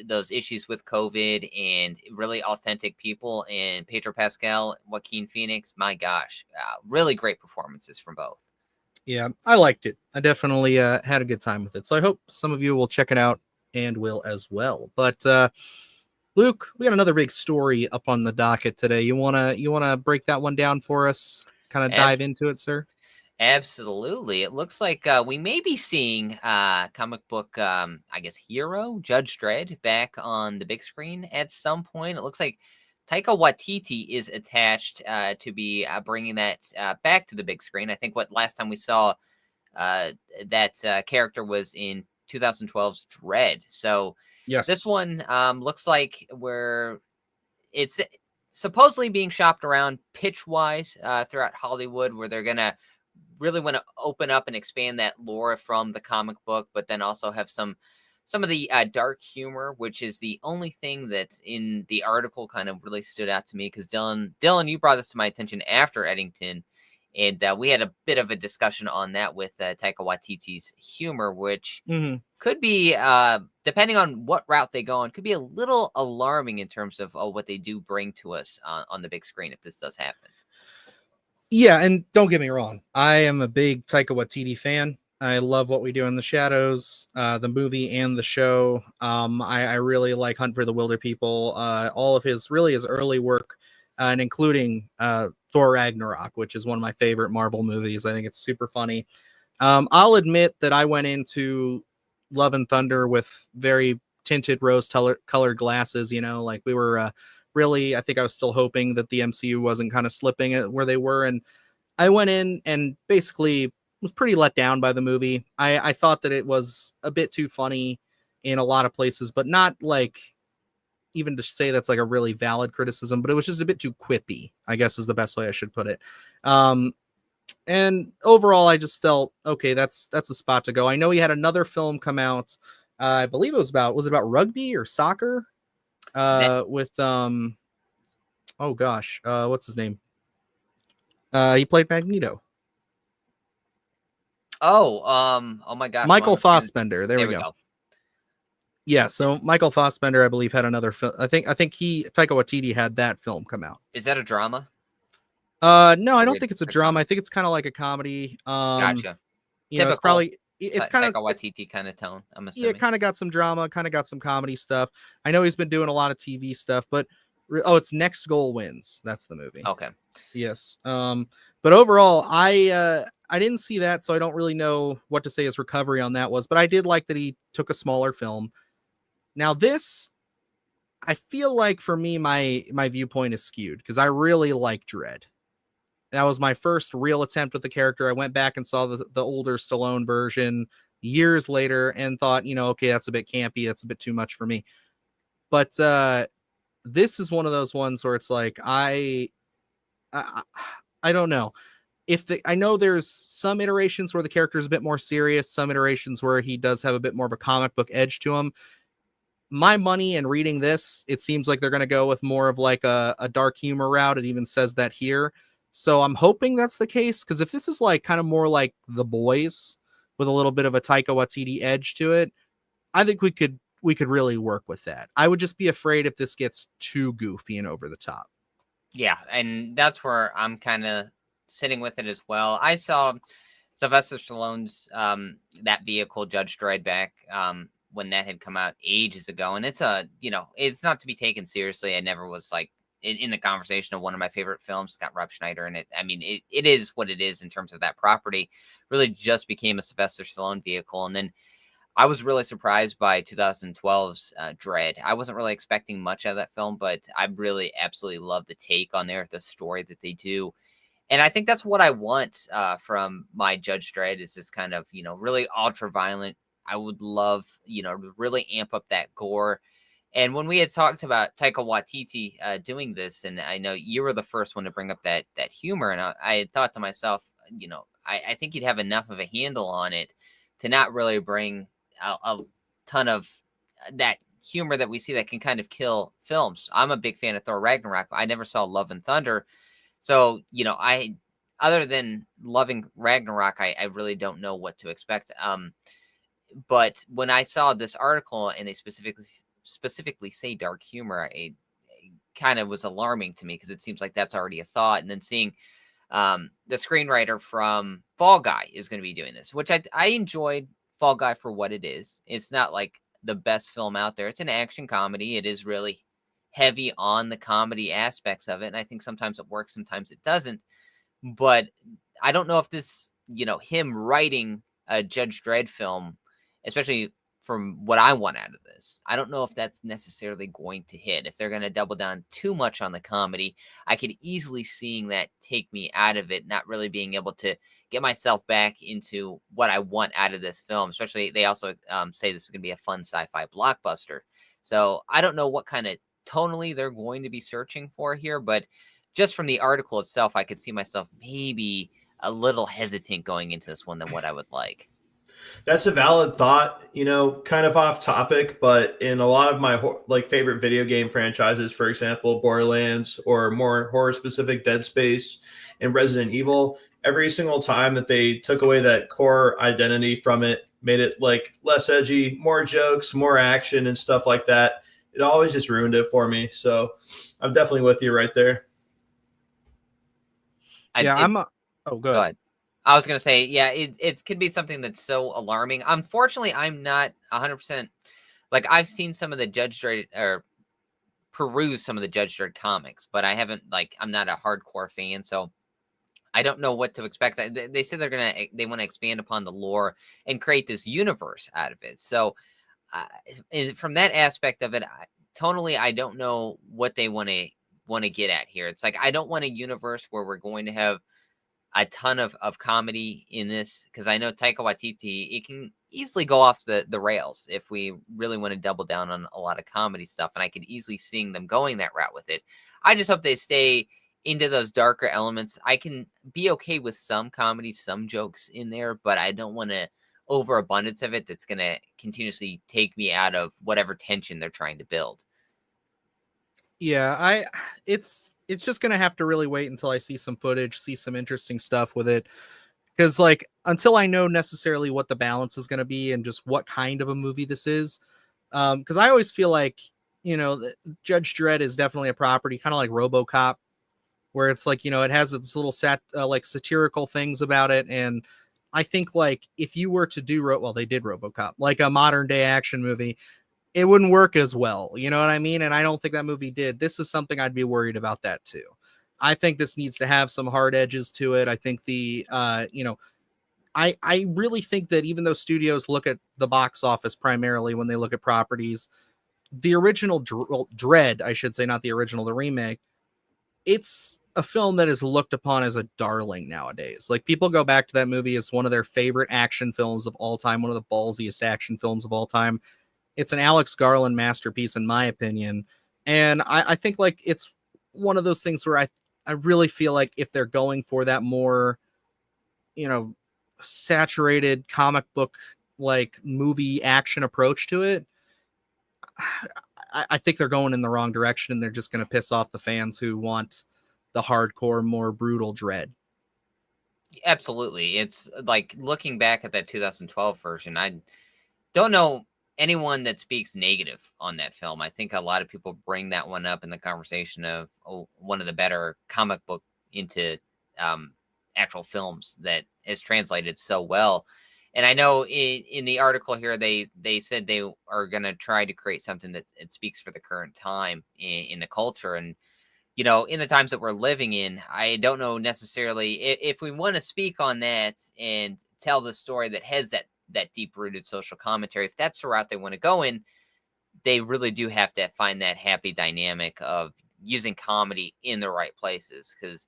those issues with COVID, and really authentic people. And Pedro Pascal, Joaquin Phoenix, my gosh, really great performances from both. Yeah, I liked it. I definitely had a good time with it. So I hope some of you will check it out and will as well. But Luke, we got another big story up on the docket today. You wanna break that one down for us? Kind of dive into it, sir? Absolutely. It looks like we may be seeing comic book, I guess, hero Judge Dredd back on the big screen at some point. It looks like Taika Waititi is attached to be bringing that back to the big screen. I think last time we saw that character was in 2012's Dredd. So yes, this one looks like it's supposedly being shopped around pitch-wise throughout Hollywood, where they're going to really want to open up and expand that lore from the comic book, but then also have some of the dark humor, which is the only thing that's in the article kind of really stood out to me. Because Dylan, you brought this to my attention after Eddington, and we had a bit of a discussion on that with Taika Waititi's humor, which could be, depending on what route they go on, could be a little alarming in terms of what they do bring to us on the big screen if this does happen. Yeah, and don't get me wrong, I am a big Taika Waititi fan. I love What We Do in the Shadows, the movie and the show. I really like Hunt for the Wilder People, all of his early work, and including Thor Ragnarok, which is one of my favorite Marvel movies. I think it's super funny. I'll admit that I went into Love and Thunder with very tinted rose-colored glasses. Like we were really, I think I was still hoping that the MCU wasn't kind of slipping at where they were. And I went in and basically was pretty let down by the movie. I thought that it was a bit too funny in a lot of places, but not like, even to say that's like a really valid criticism, but it was just a bit too quippy, I guess is the best way I should put it. And overall, I just felt, okay, that's a spot to go. I know he had another film come out. I believe was it about rugby or soccer? With oh gosh, what's his name? He played Magneto. Oh my gosh, Michael Fassbender. There we go. Yeah, Yes. so Michael Fassbender, I believe, had another film. I think Taika Waititi had that film come out. Is that a drama? No, I don't think it's a drama. I think it's kind of like a comedy. Gotcha. Typical. It's probably it's kind of Taika Waititi kind of tone, I'm assuming. Yeah, kind of got some drama, kind of got some comedy stuff. I know he's been doing a lot of TV stuff, but it's Next Goal Wins. That's the movie. Okay. Yes. But overall, I didn't see that, so I don't really know what to say his recovery on that was. But I did like that he took a smaller film. Now this, I feel like for me, my viewpoint is skewed because I really like Dredd. That was my first real attempt with the character. I went back and saw the older Stallone version years later and thought, okay, that's a bit campy. That's a bit too much for me. But this is one of those ones where it's like, I don't know. I know there's some iterations where the character is a bit more serious, some iterations where he does have a bit more of a comic book edge to him. my money and reading this, it seems like they're going to go with more of like a dark humor route. It even says that here. So I'm hoping that's the case, because if this is like kind of more like The Boys with a little bit of a Taika Waititi edge to it, I think we could really work with that. I would just be afraid if this gets too goofy and over the top. Yeah, and that's where I'm kind of sitting with it as well. I saw Sylvester Stallone's that vehicle, Judge Dredd, back when that had come out ages ago, and it's it's not to be taken seriously. I never was like in the conversation of one of my favorite films. It's got Rob Schneider in it. I mean, it is what it is in terms of that property. Really just became a Sylvester Stallone vehicle, and then I was really surprised by 2012's Dredd. I wasn't really expecting much out of that film, but I really absolutely love the take on the story that they do. And I think that's what I want from my Judge Dredd, is this kind of, really ultra violent. I would love, to really amp up that gore. And when we had talked about Taika Waititi doing this, and I know you were the first one to bring up that humor, and I had thought to myself, I think you'd have enough of a handle on it to not really bring a ton of that humor that we see that can kind of kill films. I'm a big fan of Thor Ragnarok, but I never saw Love and Thunder. So, I, other than loving Ragnarok, I really don't know what to expect. But when I saw this article and they specifically say dark humor, it kind of was alarming to me, because it seems like that's already a thought. And then seeing the screenwriter from Fall Guy is going to be doing this, which I enjoyed Fall Guy for what it is. It's not like the best film out there. It's an action comedy. It is really heavy on the comedy aspects of it, and I think sometimes it works, sometimes it doesn't. But I don't know if this, him writing a Judge Dredd film, especially from what I want out of this, I don't know if that's necessarily going to hit. If they're going to double down too much on the comedy, I could easily seeing that take me out of it, not really being able to get myself back into what I want out of this film. Especially, they also say this is going to be a fun sci-fi blockbuster. So I don't know what kind of tonally they're going to be searching for here, but just from the article itself, I could see myself maybe a little hesitant going into this one than what I would like. That's a valid thought, kind of off topic, but in a lot of my favorite video game franchises, for example, Borderlands, or more horror specific Dead Space and Resident Evil, every single time that they took away that core identity from it, made it like less edgy, more jokes, more action and stuff like that, it always just ruined it for me. So I'm definitely with you right there. Go ahead. I was going to say, yeah, it could be something that's so alarming. Unfortunately, I'm not 100%. Like, I've seen some of the Judge Dredd, or peruse some of the Judge Dredd comics, but I haven't, I'm not a hardcore fan, so I don't know what to expect. They say they want to expand upon the lore and create this universe out of it. So from that aspect of it, tonally, I don't know what they want to get at here. It's like, I don't want a universe where we're going to have a ton of comedy in this, because I know Taika Waititi, it can easily go off the rails if we really want to double down on a lot of comedy stuff, and I could easily see them going that route with it. I just hope they stay into those darker elements. I can be okay with some comedy, some jokes in there, but I don't want to overabundance of it that's going to continuously take me out of whatever tension they're trying to build. Yeah, it's just going to have to really wait until I see some footage, see some interesting stuff with it. Because, until I know necessarily what the balance is going to be and just what kind of a movie this is. Because I always feel like, Judge Dredd is definitely a property, kind of like RoboCop, where it's like, it has its little satirical things about it. And I think, if you were to do, they did RoboCop, like a modern day action movie, it wouldn't work as well. You know what I mean? And I don't think that movie did. This is something I'd be worried about that too. I think this needs to have some hard edges to it. I think I really think that even though studios look at the box office primarily when they look at properties, the original Dredd, I should say, not the original, the remake, it's a film that is looked upon as a darling nowadays. Like, people go back to that movie as one of their favorite action films of all time, one of the ballsiest action films of all time. It's an Alex Garland masterpiece, in my opinion. And I think it's one of those things where I really feel like if they're going for that more, saturated comic book movie action approach to it, I think they're going in the wrong direction, and they're just going to piss off the fans who want the hardcore, more brutal Dread. Absolutely. It's like looking back at that 2012 version, I don't know anyone that speaks negative on that film. I think a lot of people bring that one up in the conversation of one of the better comic book into actual films that is translated so well. And I know in the article here, they said they are going to try to create something that it speaks for the current time in the culture. And, you know, in the times that we're living in, I don't know necessarily if we want to speak on that and tell the story that has that deep rooted social commentary. If that's the route they want to go in, they really do have to find that happy dynamic of using comedy in the right places. Because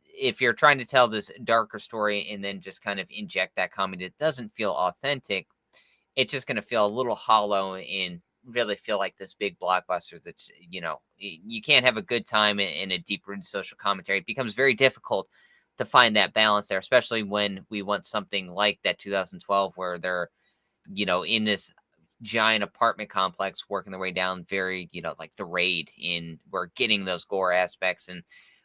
if you're trying to tell this darker story and then just kind of inject that comedy that doesn't feel authentic, it's just going to feel a little hollow and really feel like this big blockbuster that's, you know, you can't have a good time in a deep rooted social commentary. It becomes very difficult to find that balance there, especially when we want something like that 2012 where they're, you know, in this giant apartment complex working their way down, very, you know, like The Raid, in we're getting those gore aspects. And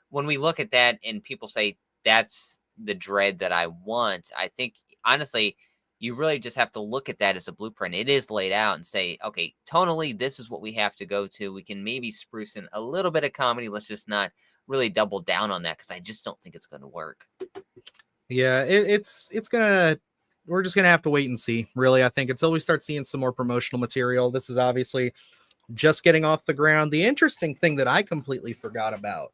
when we look at that and people say that's the Dread that I want, I think honestly you really just have to look at that as a blueprint. It is laid out and say, okay, tonally this is what we have to go to. We can maybe spruce in a little bit of comedy. Let's just not really double down on that, because I just don't think it's going to work. Yeah, it's gonna, we're just gonna have to wait and see, really. I think until we start seeing some more promotional material. This is obviously just getting off the ground. The interesting thing that I completely forgot about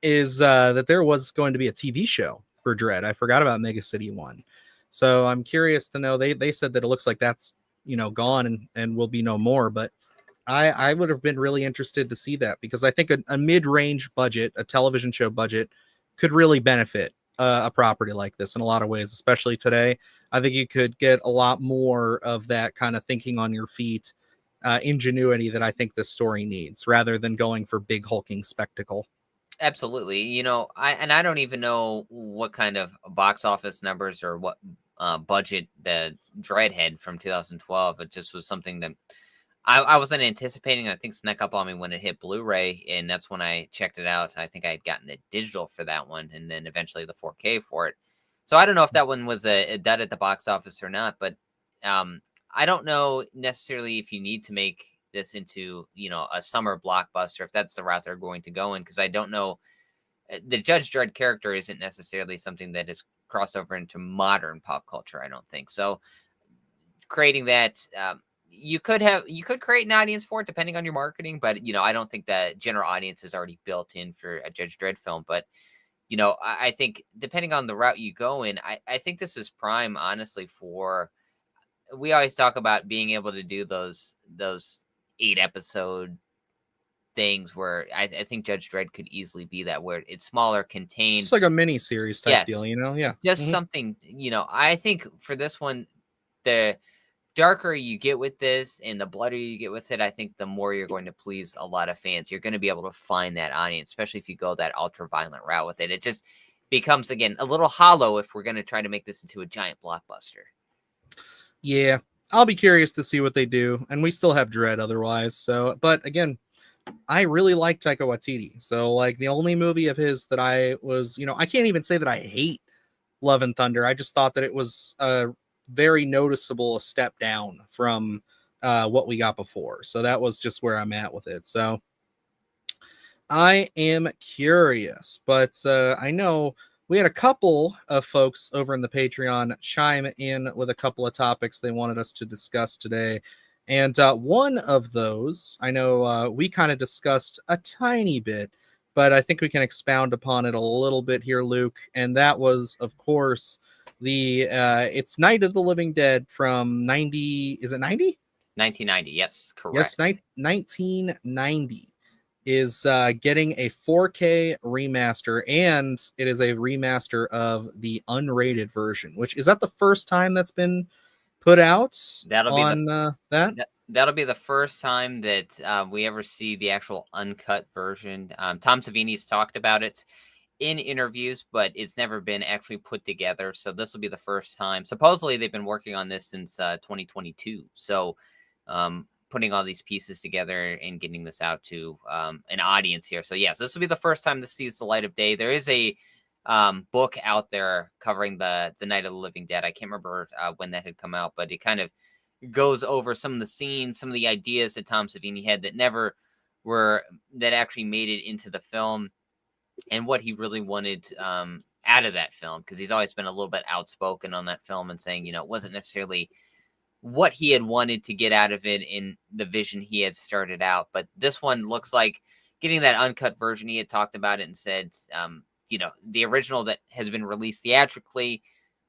is that there was going to be a TV show for Dread. I forgot about Mega City 1. So I'm curious to know, they said that it looks like that's, you know, gone and will be no more, but I would have been really interested to see that, because I think a mid-range budget, a television show budget, could really benefit a property like this in a lot of ways, especially today. I think you could get a lot more of that kind of thinking on your feet, ingenuity that I think this story needs, rather than going for big hulking spectacle. Absolutely. You know, I don't even know what kind of box office numbers or what budget the Dread had from 2012. It just was something that I wasn't anticipating. I think snuck up on me when it hit Blu-ray, and that's when I checked it out. I think I had gotten the digital for that one, and then eventually the 4K for it. So I don't know if that one was a dud at the box office or not, but I don't know necessarily if you need to make this into, you know, a summer blockbuster, if that's the route they're going to go in, because I don't know. The Judge Dredd character isn't necessarily something that is crossed over into modern pop culture, I don't think. So creating that, you could create an audience for it depending on your marketing, but, you know, I don't think that general audience is already built in for a Judge Dredd film. But, you know, I think depending on the route you go in, I think this is prime, honestly, for, we always talk about being able to do those 8-episode things where I think Judge Dredd could easily be that, where it's smaller, contained. It's like a mini series type deal, you know? Yeah. Just something, you know, I think for this one, the darker you get with this and the bloodier you get with it, I think the more you're going to please a lot of fans. You're going to be able to find that audience, especially if you go that ultra violent route with it. It just becomes, again, a little hollow if we're going to try to make this into a giant blockbuster. Yeah, I'll be curious to see what they do, and we still have Dread otherwise. So, but again, I really like Taika Waititi. So, like, the only movie of his that I was, you know, I can't even say that I hate Love and Thunder. I just thought that it was a very noticeable step down from what we got before. So that was just where I'm at with it. So I am curious, but I know we had a couple of folks over in the Patreon chime in with a couple of topics they wanted us to discuss today. And one of those, I know we kind of discussed a tiny bit, but I think we can expound upon it a little bit here, Luke. And that was, of course, the it's Night of the Living Dead from 90. Is it 90? 1990. Yes, correct. Yes, 1990 is getting a 4K remaster, and it is a remaster of the unrated version, which is that the first time that's been put out. That'll be the first time that we ever see the actual uncut version. Tom Savini's talked about it in interviews, but it's never been actually put together. So this will be the first time. Supposedly they've been working on this since 2022. So putting all these pieces together and getting this out to an audience here. So yes, this will be the first time this sees the light of day. There is a book out there covering the Night of the Living Dead. I can't remember when that had come out, but it kind of goes over some of the scenes, some of the ideas that Tom Savini had that actually made it into the film, and what he really wanted out of that film, because he's always been a little bit outspoken on that film and saying, it wasn't necessarily what he had wanted to get out of it in the vision he had started out. But this one looks like getting that uncut version. He had talked about it and said, the original that has been released theatrically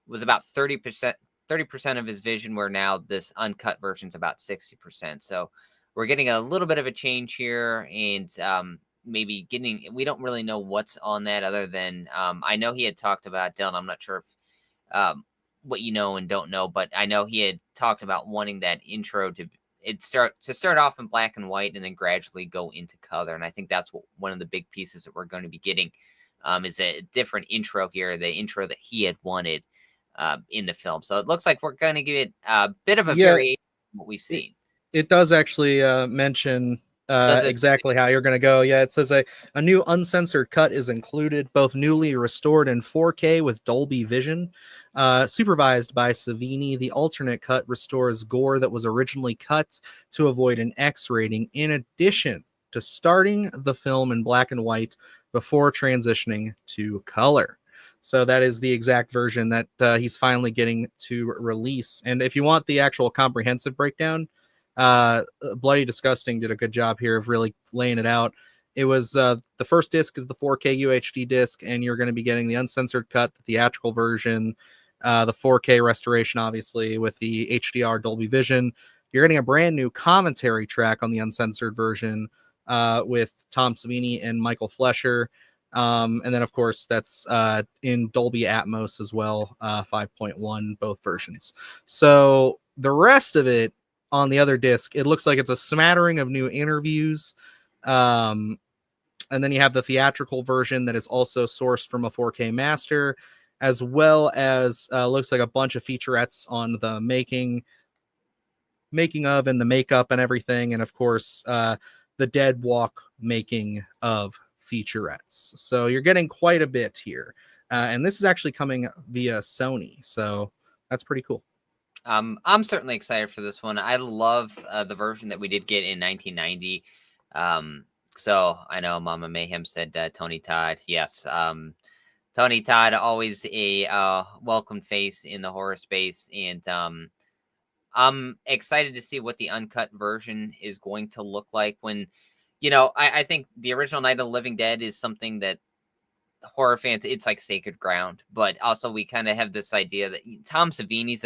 was about 30% of his vision, where now this uncut version is about 60%. So we're getting a little bit of a change here, and we don't really know what's on that other than I know he had talked about, Dylan, I'm not sure if what you know and don't know, but I know he had talked about wanting that intro to start off in black and white and then gradually go into color. And I think that's one of the big pieces that we're going to be getting is a different intro here, the intro that he had wanted in the film. So it looks like we're going to give it a bit of a variation from what we've seen. It does actually mention exactly how you're going to go. Yeah, it says a new uncensored cut is included, both newly restored in 4K with Dolby Vision. Supervised by Savini, the alternate cut restores gore that was originally cut to avoid an X rating, in addition to starting the film in black and white before transitioning to color. So that is the exact version that he's finally getting to release. And if you want the actual comprehensive breakdown, Bloody Disgusting did a good job here of really laying it out. It was the first disc is the 4K UHD disc, and you're going to be getting the uncensored cut, the theatrical version, the 4K restoration, obviously, with the HDR Dolby Vision. You're getting a brand new commentary track on the uncensored version with Tom Savini and Michael Flesher. And then, of course, that's in Dolby Atmos as well, 5.1, both versions. So the rest of it on the other disc, it looks like it's a smattering of new interviews. And then you have the theatrical version that is also sourced from a 4K master, as well as looks like a bunch of featurettes on the making of and the makeup and everything. And of course, the Dead Walk making of featurettes. So you're getting quite a bit here. And this is actually coming via Sony. So that's pretty cool. I'm certainly excited for this one. I love the version that we did get in 1990. So I know Mama Mayhem said Tony Todd. Yes. Tony Todd, always a welcome face in the horror space. And I'm excited to see what the uncut version is going to look like when, I think the original Night of the Living Dead is something that horror fans, it's like sacred ground. But also we kind of have this idea that Tom Savini's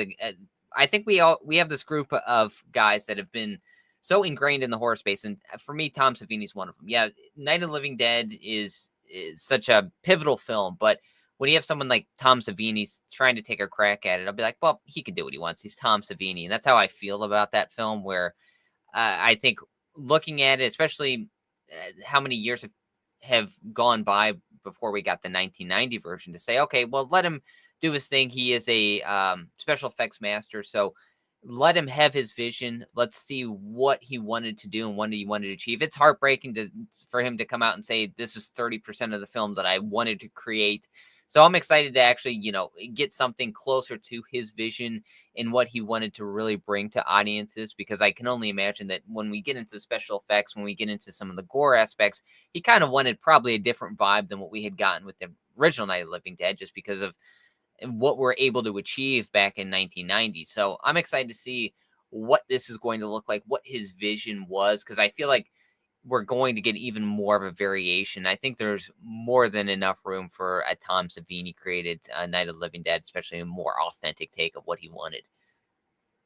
I think we have this group of guys that have been so ingrained in the horror space. And for me, Tom Savini's one of them. Yeah, Night of the Living Dead is such a pivotal film. But when you have someone like Tom Savini trying to take a crack at it, I'll be like, well, he can do what he wants. He's Tom Savini. And that's how I feel about that film, where I think looking at it, especially how many years have gone by before we got the 1990 version, to say, okay, well, let him do his thing. He is a special effects master, so let him have his vision. Let's see what he wanted to do and what he wanted to achieve. It's heartbreaking for him to come out and say, this is 30% of the film that I wanted to create. So I'm excited to actually, get something closer to his vision and what he wanted to really bring to audiences, because I can only imagine that when we get into the special effects, when we get into some of the gore aspects, he kind of wanted probably a different vibe than what we had gotten with the original Night of the Living Dead, just because of what we're able to achieve back in 1990. So I'm excited to see what this is going to look like, what his vision was, because I feel like we're going to get even more of a variation. I think there's more than enough room for a Tom Savini created Night of the Living Dead, especially a more authentic take of what he wanted.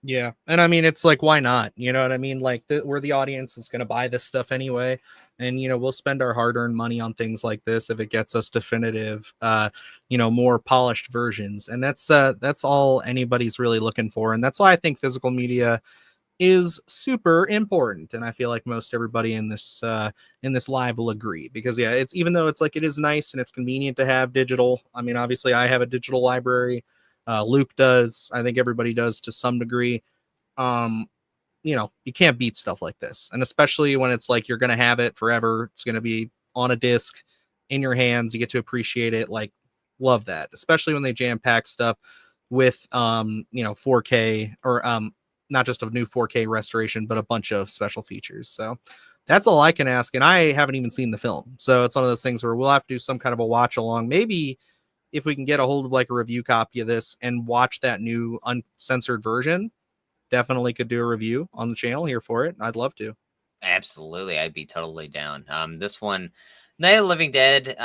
Yeah. And I mean, it's like, why not? You know what I mean? Like, we're the audience that's going to buy this stuff anyway. And, we'll spend our hard-earned money on things like this if it gets us definitive, more polished versions. And that's all anybody's really looking for. And that's why I think physical media is super important. And I feel like most everybody in this live will agree, because it's, even though it's like, it is nice and it's convenient to have digital. I mean, obviously I have a digital library. Luke does. I think everybody does to some degree. you can't beat stuff like this. And especially when it's like you're going to have it forever. It's going to be on a disc in your hands. You get to appreciate it. Like, love that, especially when they jam pack stuff with 4K or not just a new 4K restoration, but a bunch of special features. So that's all I can ask. And I haven't even seen the film. So it's one of those things where we'll have to do some kind of a watch along. Maybe if we can get a hold of like a review copy of this and watch that new uncensored version, definitely could do a review on the channel here for it. I'd love to. Absolutely. I'd be totally down. This one, Night of the Living Dead,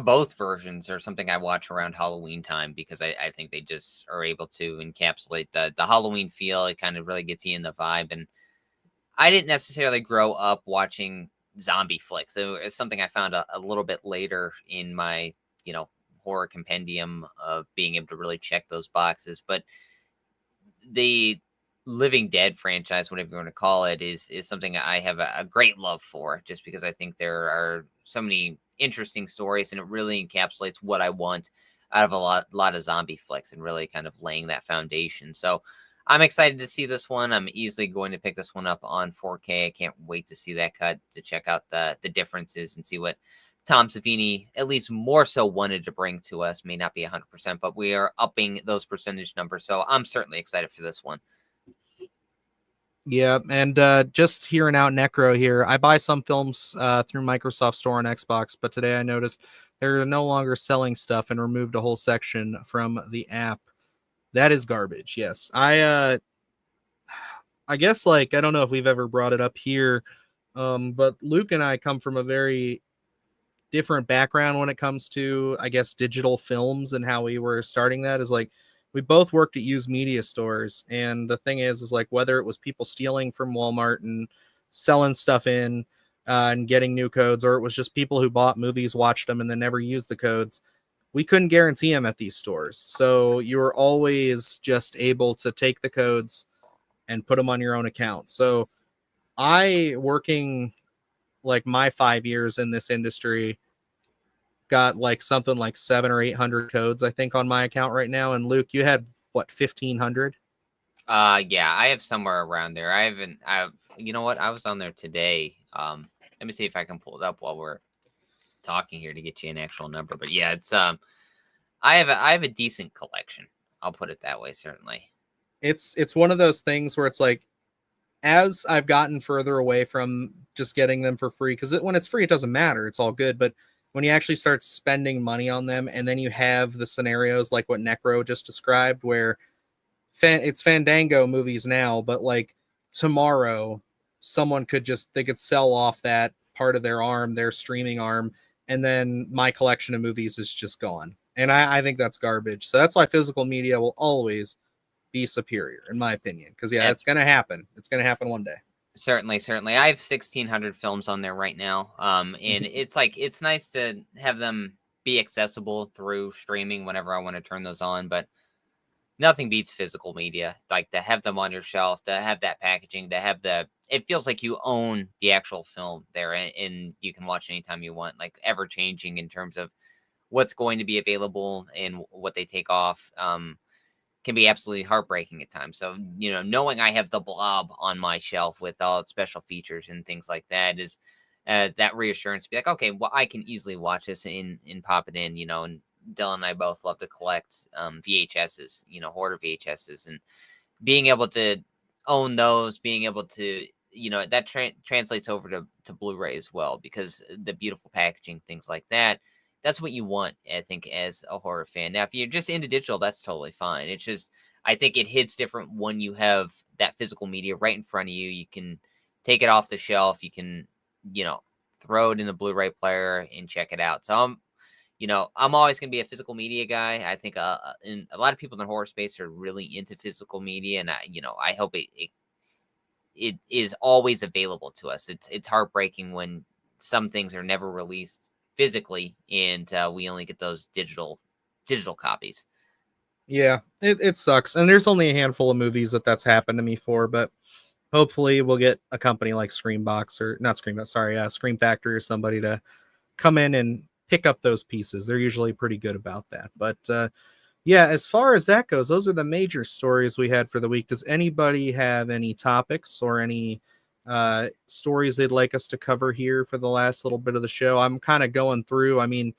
both versions are something I watch around Halloween time because I think they just are able to encapsulate the Halloween feel. It kind of really gets you in the vibe. And I didn't necessarily grow up watching zombie flicks. It was something I found a little bit later in my, horror compendium of being able to really check those boxes. But the Living Dead franchise, whatever you want to call it, is something I have a great love for, just because I think there are so many interesting stories and it really encapsulates what I want out of a lot of zombie flicks and really kind of laying that foundation. So I'm excited to see this one. I'm easily going to pick this one up on 4K. I can't wait to see that cut, to check out the differences and see what Tom Savini at least more so wanted to bring to us. May not be 100%, but we are upping those percentage numbers. So I'm certainly excited for this one. Yeah, and just hearing out Necro here, I buy some films through Microsoft Store on Xbox, but today I noticed they're no longer selling stuff and removed a whole section from the app. That is garbage. Yes, I guess, like, I don't know if we've ever brought it up here, but Luke and I come from a very different background when it comes to, I guess, digital films, and how we were starting that is like we both worked at used media stores. And the thing is like whether it was people stealing from Walmart and selling stuff in and getting new codes, or it was just people who bought movies, watched them, and then never used the codes, we couldn't guarantee them at these stores. So you were always just able to take the codes and put them on your own account. So I, working like my 5 years in this industry, got like something like 700 or 800 codes, I think, on my account right now. And Luke, you had what, 1,500? Yeah, I have somewhere around there. You know what? I was on there today. Let me see if I can pull it up while we're talking here to get you an actual number. But yeah, it's I have a decent collection. I'll put it that way. Certainly. It's one of those things where it's like, as I've gotten further away from just getting them for free, because when it's free, it doesn't matter. It's all good. But when you actually start spending money on them, and then you have the scenarios like what Necro just described, where it's Fandango movies now, but like tomorrow, someone could they could sell off that part of their arm, their streaming arm, and then my collection of movies is just gone. And I think that's garbage. So that's why physical media will always be superior, in my opinion. Because it's going to happen. It's going to happen one day. Certainly. I have 1,600 films on there right now. And it's like, it's nice to have them be accessible through streaming whenever I want to turn those on, but nothing beats physical media. Like, to have them on your shelf, to have that packaging, to have it feels like you own the actual film there, and you can watch anytime you want, like ever changing in terms of what's going to be available and what they take off. Can be absolutely heartbreaking at times. So, knowing I have the Blob on my shelf with all its special features and things like that is that reassurance to be like, okay, well, I can easily watch this and pop it in, and Dylan and I both love to collect VHSs, hoarder VHSs, and being able to own those, being able to, that translates over to Blu-ray as well, because the beautiful packaging, things like that. That's what you want, I think, as a horror fan. Now, if you're just into digital, that's totally fine. It's just, I think it hits different when you have that physical media right in front of you. You can take it off the shelf. You can, throw it in the Blu-ray player and check it out. So I'm always going to be a physical media guy. I think and a lot of people in the horror space are really into physical media, and I hope it is always available to us. It's heartbreaking when some things are never released physically, and we only get those digital copies. Yeah, it sucks. And there's only a handful of movies that's happened to me for, but hopefully we'll get a company like Scream Factory or somebody to come in and pick up those pieces. They're usually pretty good about that. But Yeah, as far as that goes, those are the major stories we had for the week. Does anybody have any topics or any stories they'd like us to cover here for the last little bit of the show? I'm kind of going through. I mean,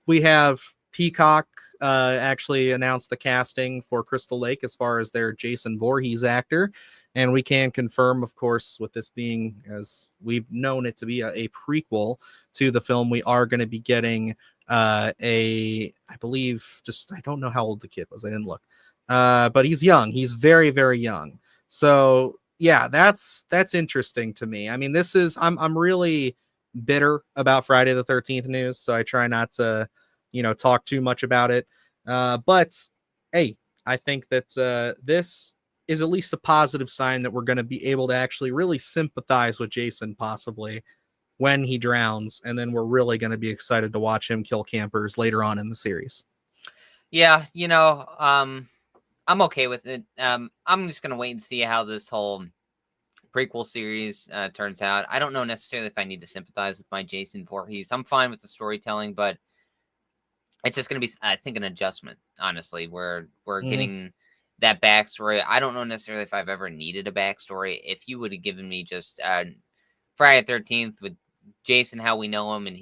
we have Peacock actually announced the casting for Crystal Lake as far as their Jason Voorhees actor. And we can confirm, of course, with this being, as we've known it to be, a prequel to the film, we are going to be getting I believe, I don't know how old the kid was. I didn't look. But he's young. He's very, very young. So yeah, that's interesting to me. I mean, I'm really bitter about Friday the 13th news, so I try not to, talk too much about it. But hey, I think that this is at least a positive sign that we're going to be able to actually really sympathize with Jason, possibly when he drowns, and then we're really going to be excited to watch him kill campers later on in the series. Yeah, I'm okay with it. I'm just going to wait and see how this whole prequel series turns out. I don't know necessarily if I need to sympathize with my Jason Voorhees. I'm fine with the storytelling, but it's just going to be, I think, an adjustment, honestly, where we're getting that backstory. I don't know necessarily if I've ever needed a backstory. If you would have given me just Friday the 13th with Jason, how we know him, and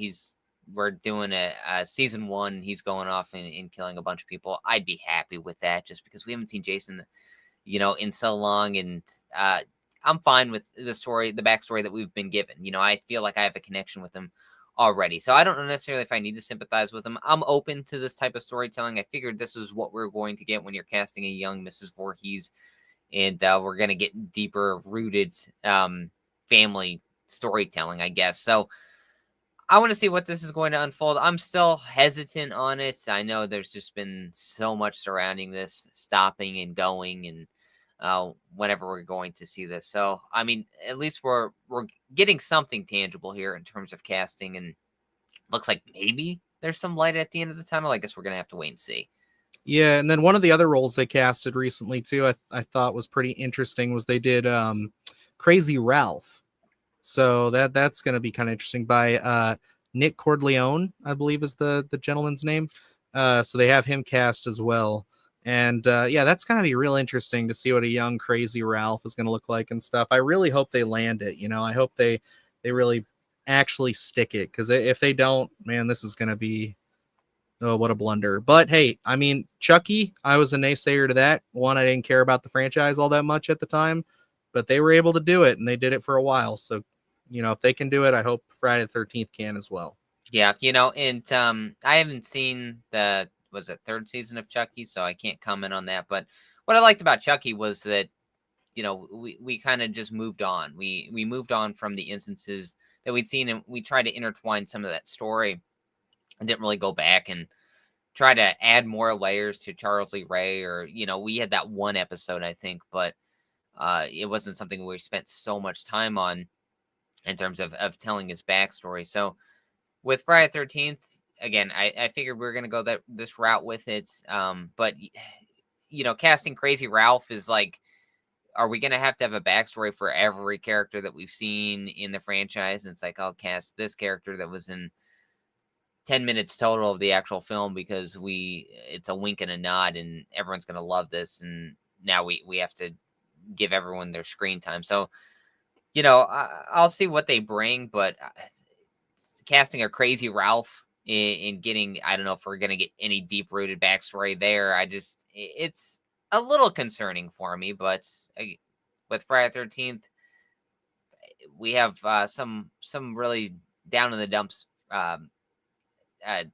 we're doing a season 1, he's going off and killing a bunch of people, I'd be happy with that, just because we haven't seen Jason, in so long. And I'm fine with the backstory that we've been given. I feel like I have a connection with him already. So I don't know necessarily if I need to sympathize with him. I'm open to this type of storytelling. I figured this is what we're going to get when you're casting a young Mrs. Voorhees, and we're going to get deeper rooted family storytelling, I guess. So I want to see what this is going to unfold. I'm still hesitant on it. I know there's just been so much surrounding this, stopping and going, and whenever we're going to see this. So, I mean, at least we're getting something tangible here in terms of casting, and looks like maybe there's some light at the end of the tunnel. I guess we're going to have to wait and see. Yeah, and then one of the other roles they casted recently, too, I thought was pretty interesting, was they did Crazy Ralph. So that's going to be kind of interesting, by Nick Corleone, I believe is the gentleman's name. So they have him cast as well. And yeah, that's going to be real interesting to see what a young Crazy Ralph is going to look like and stuff. I really hope they land it. I hope they really actually stick it, because if they don't, man, this is going to be, oh, what a blunder. But hey, I mean, Chucky, I was a naysayer to that. One, I didn't care about the franchise all that much at the time, but they were able to do it, and they did it for a while. So, if they can do it, I hope Friday the 13th can as well. Yeah, and I haven't seen the, was it 3rd season of Chucky, so I can't comment on that. But what I liked about Chucky was that, we kind of just moved on. We moved on from the instances that we'd seen, and we tried to intertwine some of that story, and didn't really go back and try to add more layers to Charles Lee Ray, or, we had that one episode, I think, but it wasn't something we spent so much time on in terms of telling his backstory. So with Friday the 13th, again, I figured we were going to go this route with it. But, casting Crazy Ralph is like, are we going to have a backstory for every character that we've seen in the franchise? And it's like, I'll cast this character that was in 10 minutes total of the actual film, because it's a wink and a nod, and everyone's going to love this. And now we have to give everyone their screen time. So, I'll see what they bring, but casting a Crazy Ralph and getting, I don't know if we're going to get any deep-rooted backstory there. It's a little concerning for me, but with Friday the 13th, we have some really down in the dumps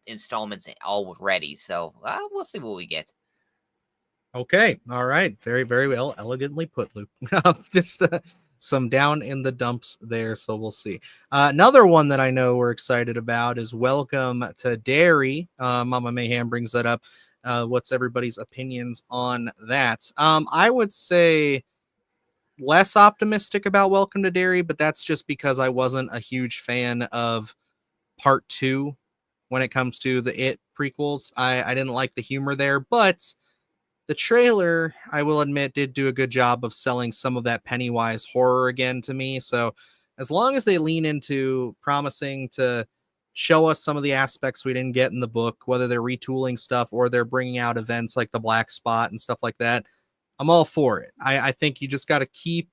installments already. So we'll see what we get. Okay. All right. Very, very well. Elegantly put, Luke. Just some down in the dumps there. So we'll see. Another one that I know we're excited about is Welcome to Derry. Mama Mayhem brings that up. What's everybody's opinions on that? I would say less optimistic about Welcome to Derry, but that's just because I wasn't a huge fan of part 2 when it comes to the It prequels. I didn't like the humor there, but the trailer, I will admit, did do a good job of selling some of that Pennywise horror again to me. So as long as they lean into promising to show us some of the aspects we didn't get in the book, whether they're retooling stuff or they're bringing out events like the Black Spot and stuff like that. I'm all for it. I think you just got to keep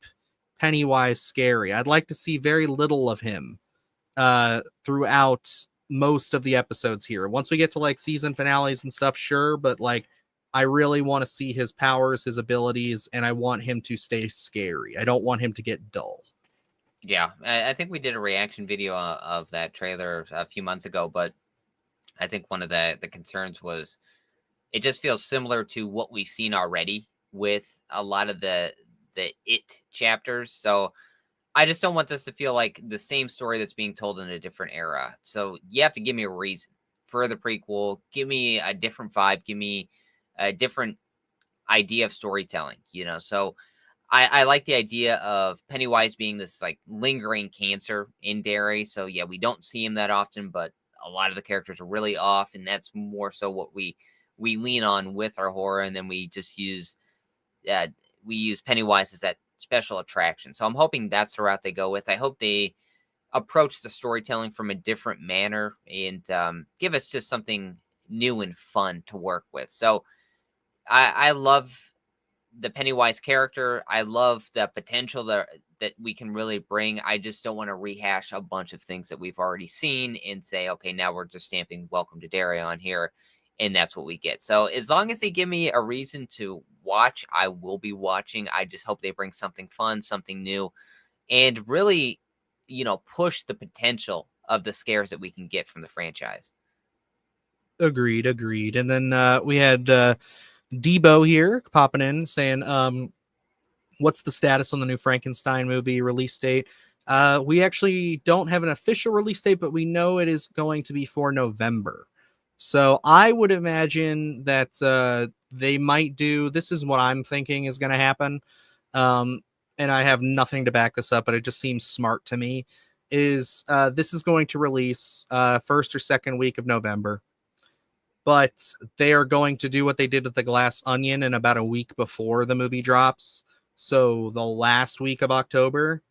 Pennywise scary. I'd like to see very little of him throughout most of the episodes here. Once we get to like season finales and stuff, sure, but like I really want to see his powers, his abilities, and I want him to stay scary. I don't want him to get dull. Yeah, I think we did a reaction video of that trailer a few months ago, but I think one of the concerns was it just feels similar to what we've seen already with a lot of the It chapters. So I just don't want this to feel like the same story that's being told in a different era. So you have to give me a reason for the prequel. Give me a different vibe. Give me a different idea of storytelling, So I like the idea of Pennywise being this like lingering cancer in Derry. So yeah, we don't see him that often, but a lot of the characters are really off, and that's more so what we lean on with our horror, and then we just use Pennywise as that special attraction. So I'm hoping that's the route they go with. I hope they approach the storytelling from a different manner and give us just something new and fun to work with. So I love the Pennywise character. I love the potential that we can really bring. I just don't want to rehash a bunch of things that we've already seen and say, okay, now we're just stamping Welcome to Derry on here, and that's what we get. So as long as they give me a reason to watch, I will be watching. I just hope they bring something fun, something new, and really, push the potential of the scares that we can get from the franchise. Agreed. And then we had Debo here popping in saying, what's the status on the new Frankenstein movie release date? We actually don't have an official release date, but we know it is going to be for November. So I would imagine that they might do, this is what I'm thinking is going to happen. And I have nothing to back this up, but it just seems smart to me, is this is going to release first or second week of November. But they are going to do what they did with The Glass Onion in about a week before the movie drops. So the last week of October,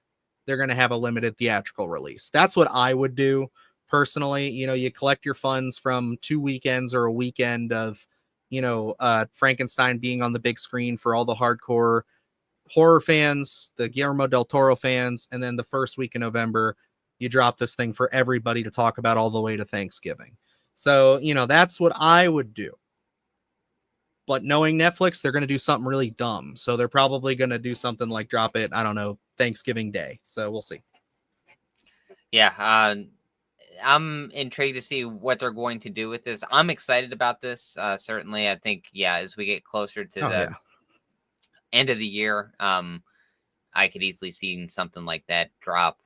they're going to have a limited theatrical release. That's what I would do personally. You collect your funds from 2 weekends or a weekend of, Frankenstein being on the big screen for all the hardcore horror fans, the Guillermo del Toro fans. And then the first week in November, you drop this thing for everybody to talk about all the way to Thanksgiving. So, that's what I would do. But knowing Netflix, they're going to do something really dumb. So they're probably going to do something like drop it, I don't know, Thanksgiving Day. So we'll see. Yeah, I'm intrigued to see what they're going to do with this. I'm excited about this. Certainly, I think, as we get closer to the end of the year, I could easily see something like that drop.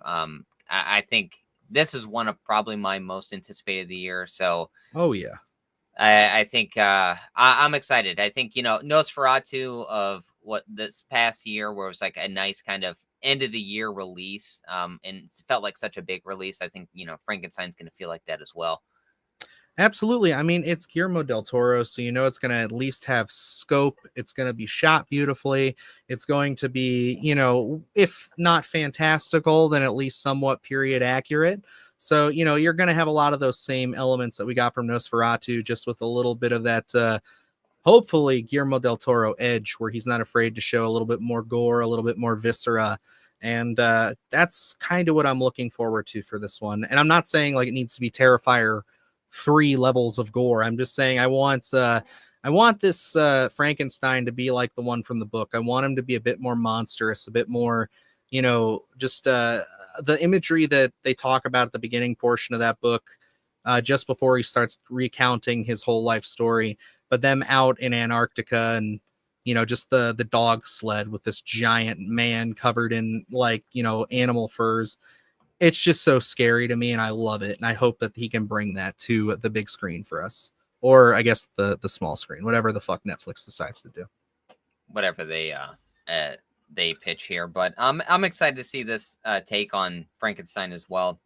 I think this is one of probably my most anticipated of the year. So, I think I'm excited. I think, Nosferatu of what this past year, where it was like a nice kind of end of the year release, and it felt like such a big release. I think, Frankenstein's going to feel like that as well. Absolutely. I mean, it's Guillermo del Toro, so it's going to at least have scope. It's going to be shot beautifully. It's going to be, if not fantastical, then at least somewhat period accurate. So, you're going to have a lot of those same elements that we got from Nosferatu, just with a little bit of that, hopefully, Guillermo del Toro edge, where he's not afraid to show a little bit more gore, a little bit more viscera. And that's kind of what I'm looking forward to for this one. And I'm not saying like it needs to be Terrifier 3 levels of gore. I'm just saying I want this Frankenstein to be like the one from the book. I want him to be a bit more monstrous, a bit more, just the imagery that they talk about at the beginning portion of that book, just before he starts recounting his whole life story, but them out in Antarctica and, just the dog sled with this giant man covered in animal furs. It's just so scary to me, and I love it. And I hope that he can bring that to the big screen for us, or I guess the small screen, whatever the fuck Netflix decides to do. Whatever they pitch here, but I'm excited to see this take on Frankenstein as well.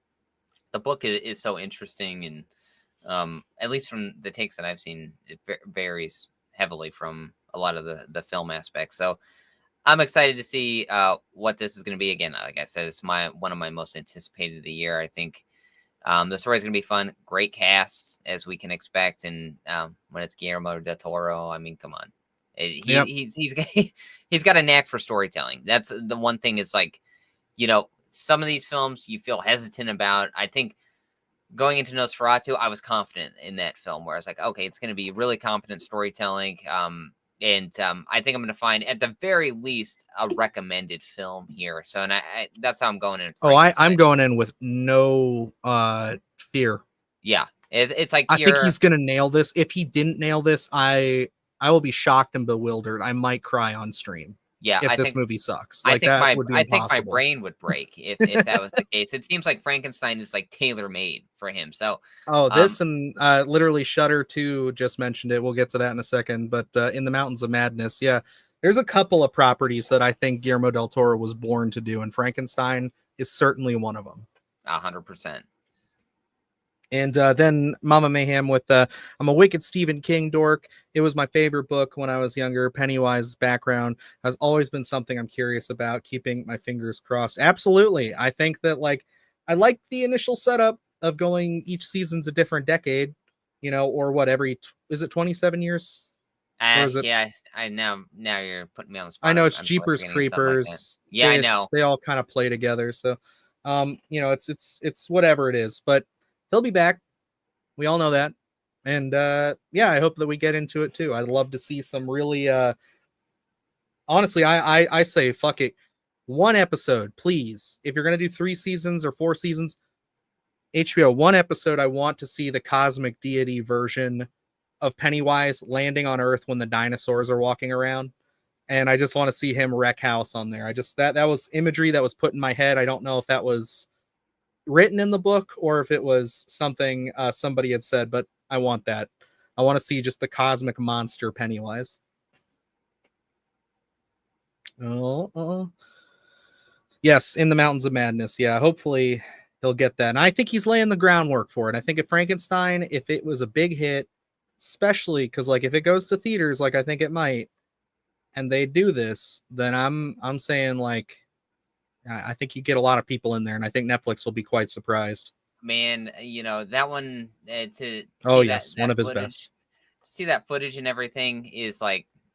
The book is so interesting, and at least from the takes that I've seen, it varies heavily from a lot of the film aspects. So I'm excited to see what this is going to be. Again, like I said, it's one of my most anticipated of the year. I think The story's gonna be fun. Great cast, as we can expect, and when it's Guillermo del Toro, I mean, come on, he's got a knack for storytelling. That's the one thing. Is like, some of these films you feel hesitant about. I think going into Nosferatu, I was confident in that film, where I was like, okay, it's gonna be really competent storytelling. And I think I'm going to find, at the very least, a recommended film here. So, and that's how I'm going in. I'm going in with no fear. Yeah, it's like I think he's going to nail this. If he didn't nail this, I will be shocked and bewildered. I might cry on stream. Yeah, if this movie sucks, I think my brain would break if that was the case. It seems like Frankenstein is like tailor made for him. So, this and literally Shudder 2 just mentioned it. We'll get to that in a second. But In the Mountains of Madness, yeah, there's a couple of properties that I think Guillermo del Toro was born to do, and Frankenstein is certainly one of them. 100%. And then Mama Mayhem with I'm a wicked Stephen King dork. It was my favorite book when I was younger. Pennywise's background has always been something I'm curious about, keeping my fingers crossed. Absolutely. I think that I like the initial setup of going each season's a different decade, or what, is it 27 years? Yeah, I now you're putting me on the spot. I know it's Jeepers Creepers. Like yeah, I know. They all kind of play together. So, it's whatever it is, but he'll be back. We all know that. And I hope that we get into it too. I'd love to see some really honestly, I say fuck it. One episode, please. If you're gonna do 3 seasons or 4 seasons, HBO, one episode, I want to see the cosmic deity version of Pennywise landing on Earth when the dinosaurs are walking around. And I just want to see him wreck house on there. That was imagery that was put in my head. I don't know if that was written in the book or if it was something somebody had said, but I want that. I want to see just the cosmic monster Pennywise. Yes, In the Mountains of Madness. Yeah, hopefully he'll get that. And I think he's laying the groundwork for it. I think if Frankenstein, if it was a big hit, especially because if it goes to theaters, I think it might, and they do this, then I'm saying I think you get a lot of people in there, and I think Netflix will be quite surprised. Man, that one one of his best. See that footage and everything is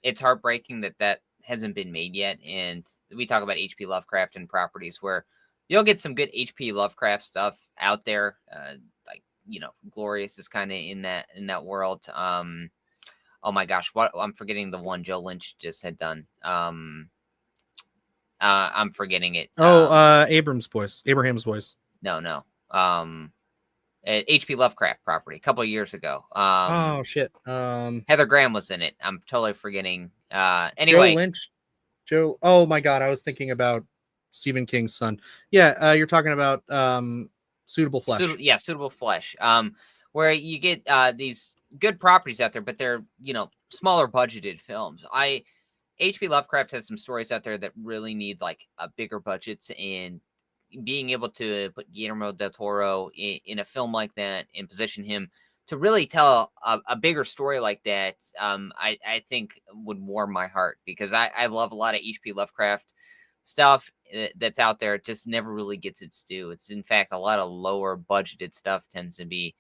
it's heartbreaking that hasn't been made yet. And we talk about H.P. Lovecraft and properties where you'll get some good H.P. Lovecraft stuff out there. Glorious is kind of in that world. Oh my gosh, what I'm forgetting the one Joe Lynch just had done. I'm forgetting it. Abraham's Voice. No. H.P. Lovecraft property a couple of years ago. Shit. Heather Graham was in it. I'm totally forgetting. Anyway, Joe Lynch. Oh my God, I was thinking about Stephen King's son. Yeah, you're talking about Suitable Flesh. Suitable Flesh. Where you get these good properties out there, but they're smaller budgeted films. H.P. Lovecraft has some stories out there that really need a bigger budget, and being able to put Guillermo del Toro in a film like that and position him to really tell a bigger story like that, I think would warm my heart, because I love a lot of H.P. Lovecraft stuff that's out there. It just never really gets its due. It's in fact a lot of lower budgeted stuff tends to be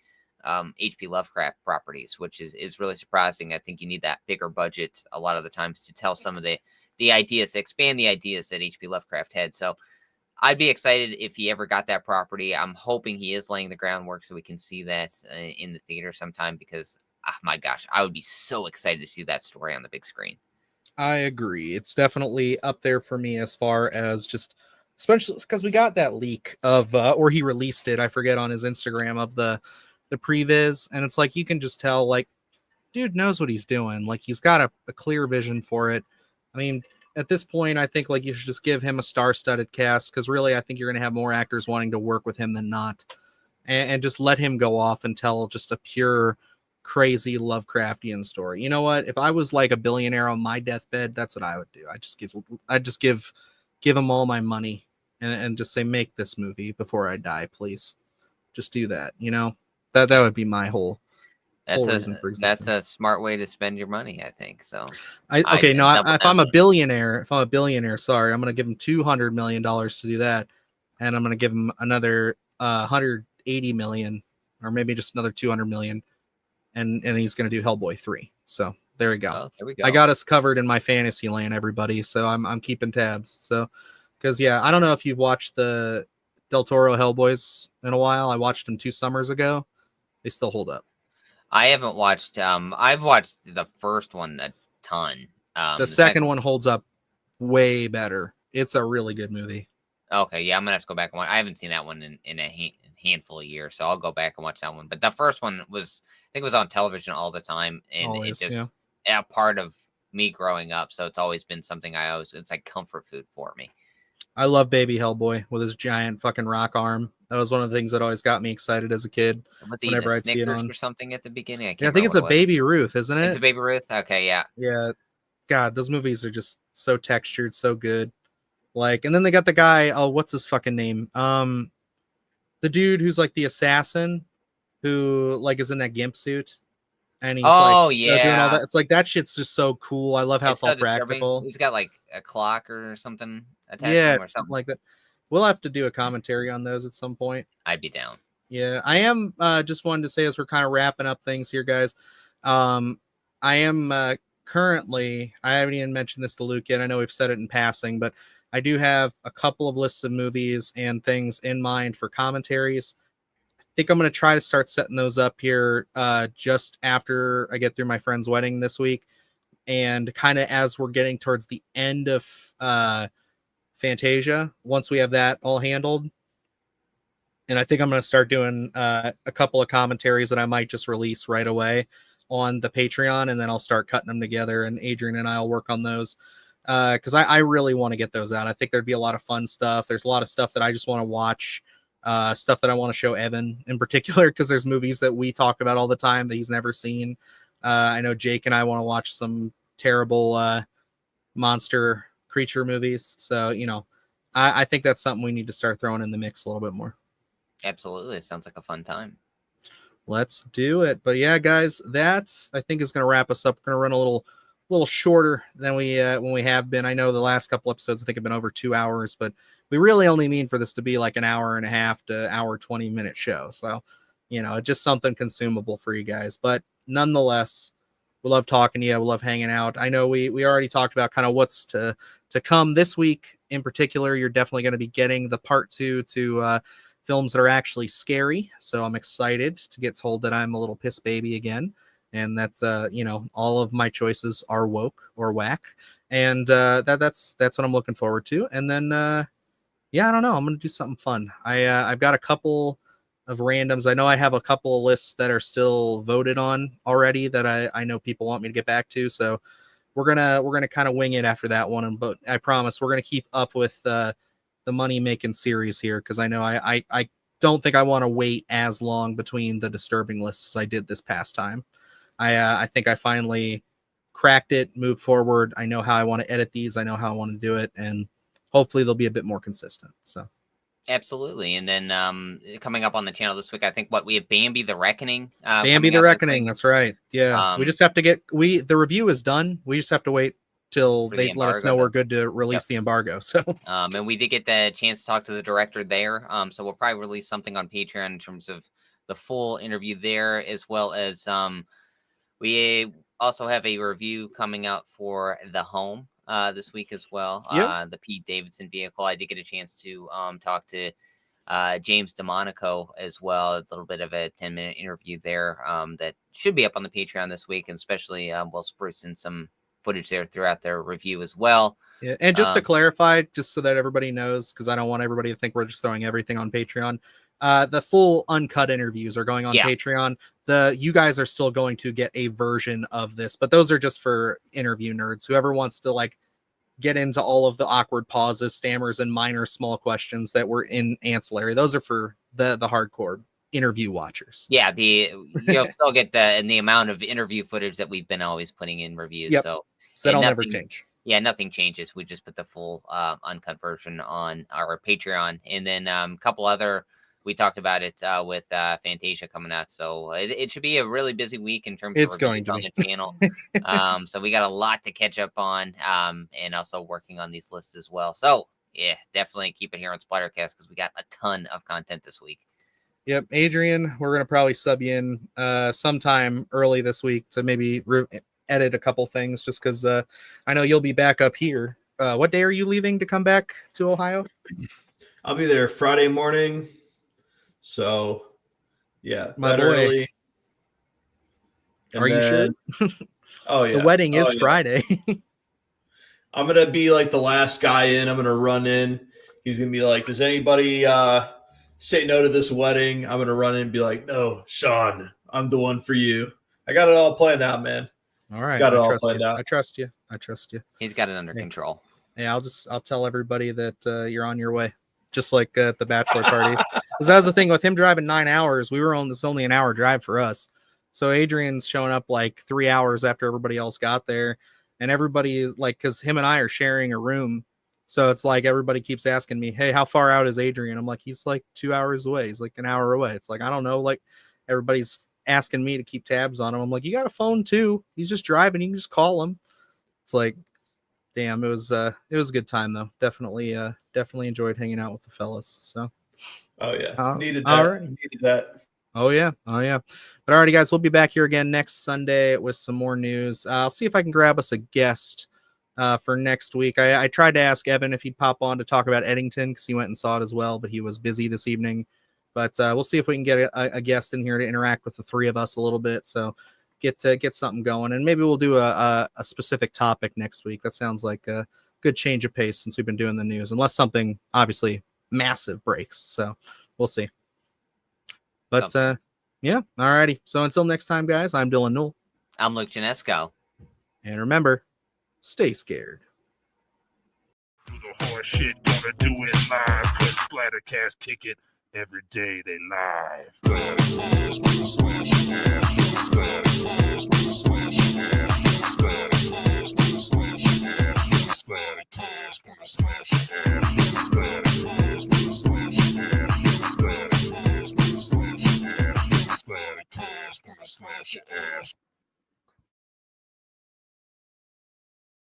H.P. Lovecraft properties, which is really surprising. I think you need that bigger budget a lot of the times to tell some of the ideas, expand the ideas that H.P. Lovecraft had. So I'd be excited if he ever got that property. I'm hoping he is laying the groundwork so we can see that in the theater sometime, because my gosh, I would be so excited to see that story on the big screen. I agree. It's definitely up there for me as far as just, especially because we got that leak of, or he released it, I forget, on his Instagram, of the previs, and it's you can just tell dude knows what he's doing. He's got a clear vision for it. I mean, at this point, I think you should just give him a star-studded cast, because really I think you're going to have more actors wanting to work with him than not, and just let him go off and tell just a pure crazy Lovecraftian story. You know what? If I was a billionaire on my deathbed, that's what I would do. I'd just give him all my money and just say, make this movie before I die, please. Just do that. That would be my whole reason for existence. That's a smart way to spend your money, I think. So if I'm a billionaire, sorry, I'm going to give him $200 million to do that, and I'm going to give him another $180 80 million, or maybe just another 200 million, and he's going to do Hellboy 3. So there we go. Oh, there we go. I got us covered in my fantasy land, everybody. So I'm keeping tabs. So because I don't know if you've watched the Del Toro Hellboys in a while. I watched them 2 summers ago. They still hold up. I haven't watched. I've watched the first one a ton. The second one holds up way better. It's a really good movie. Okay, yeah, I'm gonna have to go back and watch. I haven't seen that one in a handful of years, so I'll go back and watch that one. But the first one was, I think, it was on television all the time, and Always, it just a part of me growing up. So it's always been something it's like comfort food for me. I love Baby Hellboy with his giant fucking rock arm. That was one of the things that always got me excited as a kid. Was he whenever I'd see it on or something at the beginning? I think it's a Baby Ruth, isn't it? It's a Baby Ruth. Okay, yeah. Yeah. God, those movies are just so textured, so good. Like, and then they got the guy. Oh, what's his fucking name? The dude who's like the assassin, who like is in that gimp suit, and he's doing all that. It's like that shit's just so cool. I love how it's all practical. He's got like a clock or something attached to him or something like that. We'll have to do a commentary on those at some point. I'd be down. Yeah, I am. Just wanted to say as we're kind of wrapping up things here, guys. I am currently. I haven't even mentioned this to Luke yet. I know we've said it in passing, but I do have a couple of lists of movies and things in mind for commentaries. I think I'm going to try to start setting those up here just after I get through my friend's wedding this week, and kind of as we're getting towards the end of Fantasia, once we have that all handled. And I think I'm going to start doing a couple of commentaries that I might just release right away on the Patreon, and then I'll start cutting them together, and Adrian and I will work on those because I really want to get those out. I think there'd be a lot of fun stuff. There's a lot of stuff that I just want to watch, stuff that I want to show Evan in particular, because there's movies that we talk about all the time that he's never seen. I know Jake and I want to watch some terrible monster creature movies. So, I think that's something we need to start throwing in the mix a little bit more. Absolutely. It sounds like a fun time. Let's do it. But yeah, guys, that's, I think, is going to wrap us up. We're going to run a little shorter than we when we have been. I know the last couple episodes I think have been over 2 hours, but we really only mean for this to be like an hour and a half to hour 20-minute show. So, just something consumable for you guys. But nonetheless, we love talking to you. We love hanging out. I know we already talked about kind of what's to come this week in particular. You're definitely going to be getting the part 2 to films that are actually scary. So I'm excited to get told that I'm a little piss baby again. And that's, all of my choices are woke or whack. And that's what I'm looking forward to. And then, I don't know. I'm going to do something fun. I've got a couple of randoms. I know I have a couple of lists that are still voted on already that I know people want me to get back to. So we're going to kind of wing it after that one. But I promise we're going to keep up with, the money making series here, because I know I don't think I want to wait as long between the disturbing lists as I did this past time. I think I finally cracked it, moved forward. I know how I want to edit these. I know how I want to do it, and hopefully they'll be a bit more consistent. So absolutely. And then coming up on the channel this week, I think we have Bambi the Reckoning. Bambi the Reckoning, that's right. Yeah. We just have to the review is done. We just have to wait till they let us know we're good to release the embargo. So and we did get the chance to talk to the director there. So we'll probably release something on Patreon in terms of the full interview there, as well as we also have a review coming out for The Home this week as well. The Pete Davidson vehicle. I did get a chance to talk to James DeMonico as well. A little bit of a 10-minute interview there that should be up on the Patreon this week, and especially we'll spruce in some footage there throughout their review as well. Yeah, and just to clarify, just so that everybody knows, because I don't want everybody to think we're just throwing everything on Patreon. The full uncut interviews are going on Patreon. You guys are still going to get a version of this, but those are just for interview nerds. Whoever wants to get into all of the awkward pauses, stammers, and minor small questions that were in ancillary. Those are for the hardcore interview watchers. Yeah, you'll still get the amount of interview footage that we've been always putting in reviews. Yep. So that'll never change. Yeah, nothing changes. We just put the full uncut version on our Patreon, and then a couple other. We talked about it with Fantasia coming out, so it should be a really busy week in terms of reviews on the channel. So we got a lot to catch up on, and also working on these lists as well. So yeah, definitely keep it here on Splattercast because we got a ton of content this week. Yep, Adrian, we're gonna probably sub you in sometime early this week to maybe edit a couple things, just because I know you'll be back up here. What day are you leaving to come back to Ohio? I'll be there Friday morning. So, yeah, my boy. Early. Are you sure? Oh yeah, the wedding is Friday. I'm gonna be like the last guy in. I'm gonna run in. He's gonna be like, "Does anybody say no to this wedding?" I'm gonna run in and be like, "No, Sean, I'm the one for you." I got it all planned out, man. All right, got it all planned out. I trust you. He's got it under control. Yeah, I'll tell everybody that you're on your way, just like at the bachelor party. Because that was the thing with him driving 9 hours. It's only an hour drive for us. So Adrian's showing up like 3 hours after everybody else got there. And everybody is like, because him and I are sharing a room. So it's like everybody keeps asking me, hey, how far out is Adrian? I'm like, he's like 2 hours away. He's like an hour away. It's like, I don't know. Like everybody's asking me to keep tabs on him. I'm like, you got a phone too. He's just driving. You can just call him. It's like, damn, it was a good time though. Definitely enjoyed hanging out with the fellas. So. Oh yeah. Needed that. Needed that. Oh yeah. But alrighty, guys, we'll be back here again next Sunday with some more news. I'll see if I can grab us a guest for next week. I tried to ask Evan if he'd pop on to talk about Eddington because he went and saw it as well, but he was busy this evening. But we'll see if we can get a guest in here to interact with the three of us a little bit. So get something going, and maybe we'll do a specific topic next week. That sounds like a good change of pace since we've been doing the news, unless something obviously massive breaks. So we'll see. But yeah, alrighty. So until next time, guys, I'm Dylan Newell. I'm Luke Janesco. And remember, stay scared. Do the hard shit, gonna do it live. Cause Splattercast kick it every day they live. Splattercast, gonna smash your ass. Splattercast, gonna smash your ass. Splattercast, gonna smash your ass. Splattercast, gonna smash your ass. Splattercast, gonna smash your ass. Splattercast, gonna smash your ass. Splattercast, gonna smash your ass.